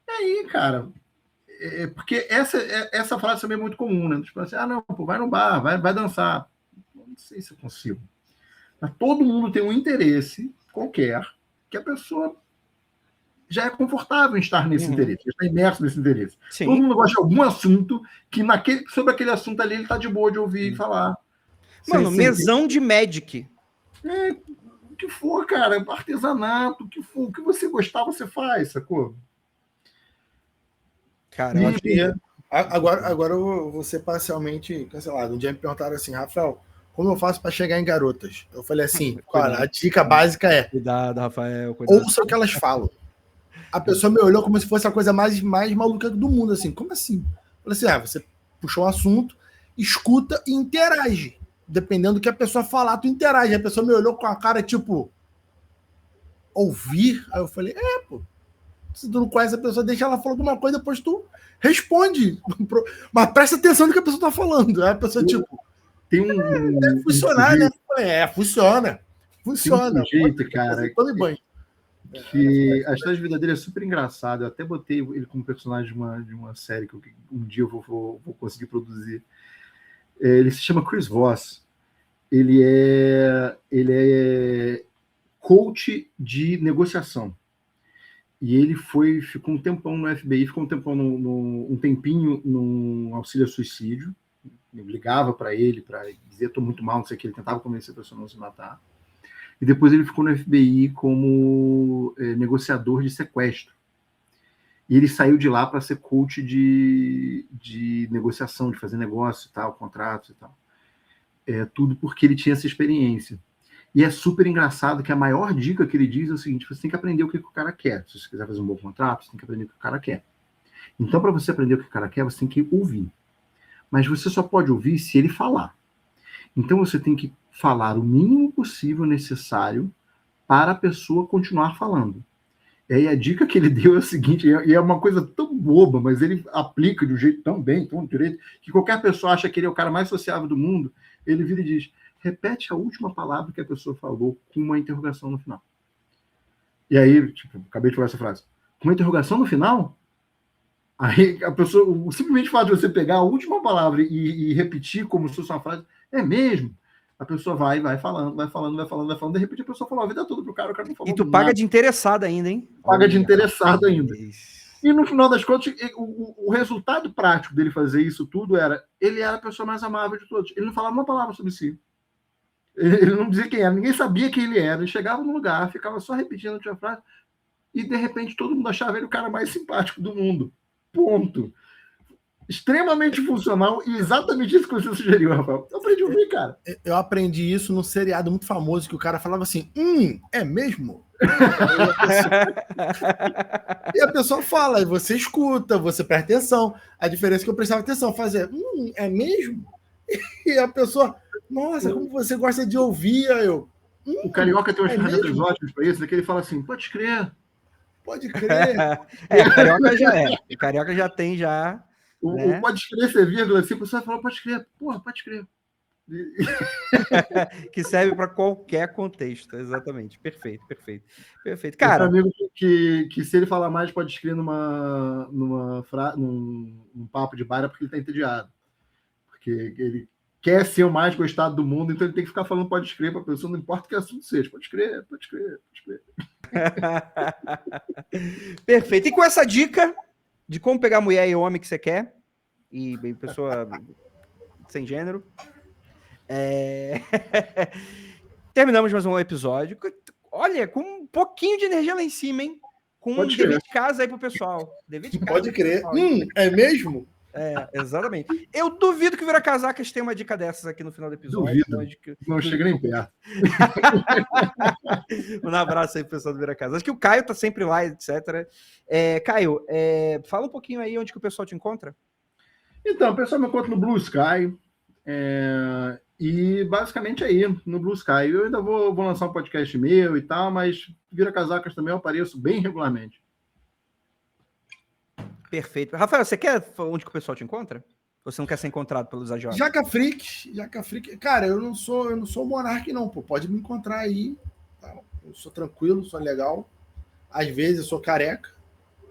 E aí, cara, porque essa frase também é muito comum, né? Tipo assim, não, pô, vai no bar, vai dançar. Não sei se eu consigo. Mas todo mundo tem um interesse qualquer que a pessoa já é confortável em estar nesse interesse, já está imerso nesse interesse. Sim. Todo mundo gosta de algum assunto que sobre aquele assunto ali ele está de boa de ouvir e falar. Mano, mesão de Magic. O que for, cara, artesanato, o que for, o que você gostar, você faz, sacou? Cara, agora eu vou ser parcialmente cancelado. Um dia me perguntaram assim, Rafael, como eu faço para chegar em garotas? Eu falei assim, cara, a dica básica é... Cuidado, Rafael. Cuidado. Ouça o que elas falam. A pessoa me olhou como se fosse a coisa mais maluca do mundo, assim. Como assim? Eu falei assim, você puxou um assunto, escuta e interage. Dependendo do que a pessoa falar, tu interage. A pessoa me olhou com a cara, tipo... Ouvir? Aí eu falei, pô. Se tu não conhece a pessoa, deixa ela falar alguma coisa, depois tu responde. Mas presta atenção no que a pessoa tá falando. Aí a pessoa, tipo... Tem deve funcionar, né? Funciona. Funciona. Tem um jeito, cara. Tome banho. Que a história de vida dele é super engraçada. Eu até botei ele como personagem de uma série que um dia eu vou conseguir produzir. Ele se chama Chris Voss. Ele é coach de negociação. E ele ficou um tempão no FBI, ficou um tempinho no auxílio ao suicídio. Eu ligava para ele, para dizer estou muito mal, não sei o que, ele tentava convencer a pessoa a não se matar. E depois ele ficou no FBI como negociador de sequestro. E ele saiu de lá para ser coach de negociação, de fazer negócio e tal, contratos e tal. Tudo porque ele tinha essa experiência. E é super engraçado que a maior dica que ele diz é o seguinte, você tem que aprender o que o cara quer. Se você quiser fazer um bom contrato, você tem que aprender o que o cara quer. Então, para você aprender o que o cara quer, você tem que ouvir. Mas você só pode ouvir se ele falar. Então você tem que falar o mínimo possível necessário para a pessoa continuar falando. E aí a dica que ele deu é o seguinte, e é uma coisa tão boba, mas ele aplica de um jeito tão bem, tão direito, que qualquer pessoa acha que ele é o cara mais sociável do mundo, ele vira e diz, repete a última palavra que a pessoa falou com uma interrogação no final. E aí, tipo, acabei de falar essa frase. Com uma interrogação no final? Aí a pessoa, simplesmente o fato de você pegar a última palavra e repetir como se fosse uma frase, é mesmo? A pessoa vai falando, de repente a pessoa falou a vida toda pro cara, o cara não falou E tu paga de interessado ainda, hein? Paga de interessado ainda. E no final das contas, o resultado prático dele fazer isso tudo ele era a pessoa mais amável de todos. Ele não falava uma palavra sobre si. Ele não dizia quem era, ninguém sabia quem ele era. Ele chegava no lugar, ficava só repetindo a frase, e de repente todo mundo achava ele o cara mais simpático do mundo. Ponto. Extremamente funcional e exatamente isso que você sugeriu, Rafael. Eu aprendi a ouvir, cara. Eu aprendi isso num seriado muito famoso que o cara falava assim, é mesmo? E a pessoa fala, e você escuta, você presta atenção. A diferença é que eu prestava atenção, fazia, é mesmo? E a pessoa, nossa, como você gosta de ouvir, eu... O carioca tem umas ferramentas ótimas para isso, que ele fala assim, pode crer. Pode crer. O carioca já é. O carioca já tem, já... O pode crer, ser vírgula, assim, a pessoa fala, pode crer. Porra, pode crer. Que serve para qualquer contexto, exatamente. Perfeito. Cara, amigo que se ele falar mais pode escrever num papo de bar é porque ele tá entediado. Porque ele quer ser o mais gostado do mundo, então ele tem que ficar falando pode escrever para a pessoa, não importa o que assunto seja. Pode escrever. Perfeito. E com essa dica de como pegar mulher e homem que você quer, e pessoa sem gênero, terminamos mais um episódio. Olha, com um pouquinho de energia lá em cima, hein? Com um dever de casa aí pro pessoal. Dever de casa. Pode crer. É mesmo? Exatamente. Eu duvido que o Vira Casacas tenha uma dica dessas aqui no final do episódio. Duvido. Não chega nem perto. Um abraço aí pro pessoal do Vira Casacas. Acho que o Caio tá sempre lá, etc. Caio, fala um pouquinho aí onde que o pessoal te encontra. Então, o pessoal me encontra no Blue Sky. E basicamente aí, no Blue Sky. Eu ainda vou lançar um podcast meu e tal, mas Vira Casacas também eu apareço bem regularmente. Perfeito. Rafael, você quer onde que o pessoal te encontra? Ou você não quer ser encontrado pelos AJ? Jaca Freak. Cara, eu não sou monarca, não, pô. Pode me encontrar aí. Tá? Eu sou tranquilo, sou legal. Às vezes eu sou careca.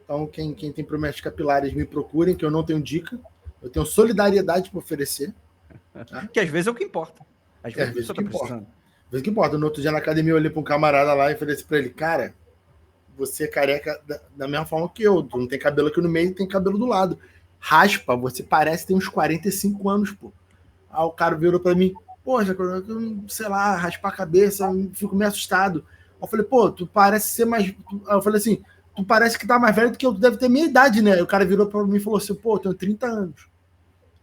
Então, quem tem problemas capilares, me procurem, que eu não tenho dica. Eu tenho solidariedade para oferecer. Tá? Que às vezes é o que importa. Às vezes é o que importa. Às vezes que importa. No outro dia na academia eu olhei para um camarada lá e falei assim para ele, cara, você é careca da mesma forma que eu. Tu não tem cabelo aqui no meio e tem cabelo do lado. Raspa, você parece ter uns 45 anos, pô. Aí o cara virou para mim, poxa, sei lá, raspar a cabeça, fico meio assustado. Aí eu falei, pô, tu parece ser mais... Aí eu falei assim, tu parece que tá mais velho do que eu, tu deve ter minha idade, né? Aí o cara virou para mim e falou assim, pô, eu tenho 30 anos.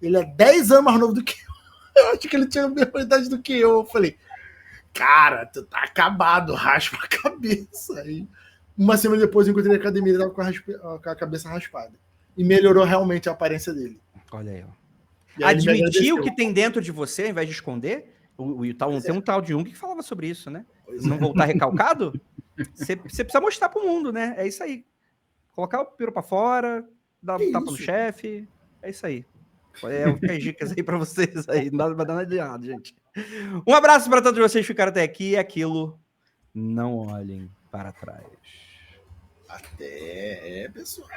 Ele é 10 anos mais novo do que eu. Eu acho que ele tinha a mesma idade do que eu. Eu falei, cara, tu tá acabado, raspa a cabeça. Aí, uma semana depois eu encontrei na academia, ele tava com a cabeça raspada. E melhorou realmente a aparência dele. Olha aí, ó. Admitir o que tem dentro de você, ao invés de esconder. Tem um tal de Jung que falava sobre isso, né? Não voltar recalcado, você precisa mostrar pro mundo, né? É isso aí. Colocar o piro pra fora, dar um tapa no chefe. É isso aí. As dicas aí pra vocês aí. Não vai dar nada de errado, gente. Um abraço para todos vocês que ficaram até aqui. Aquilo, não olhem para trás. Até, pessoal.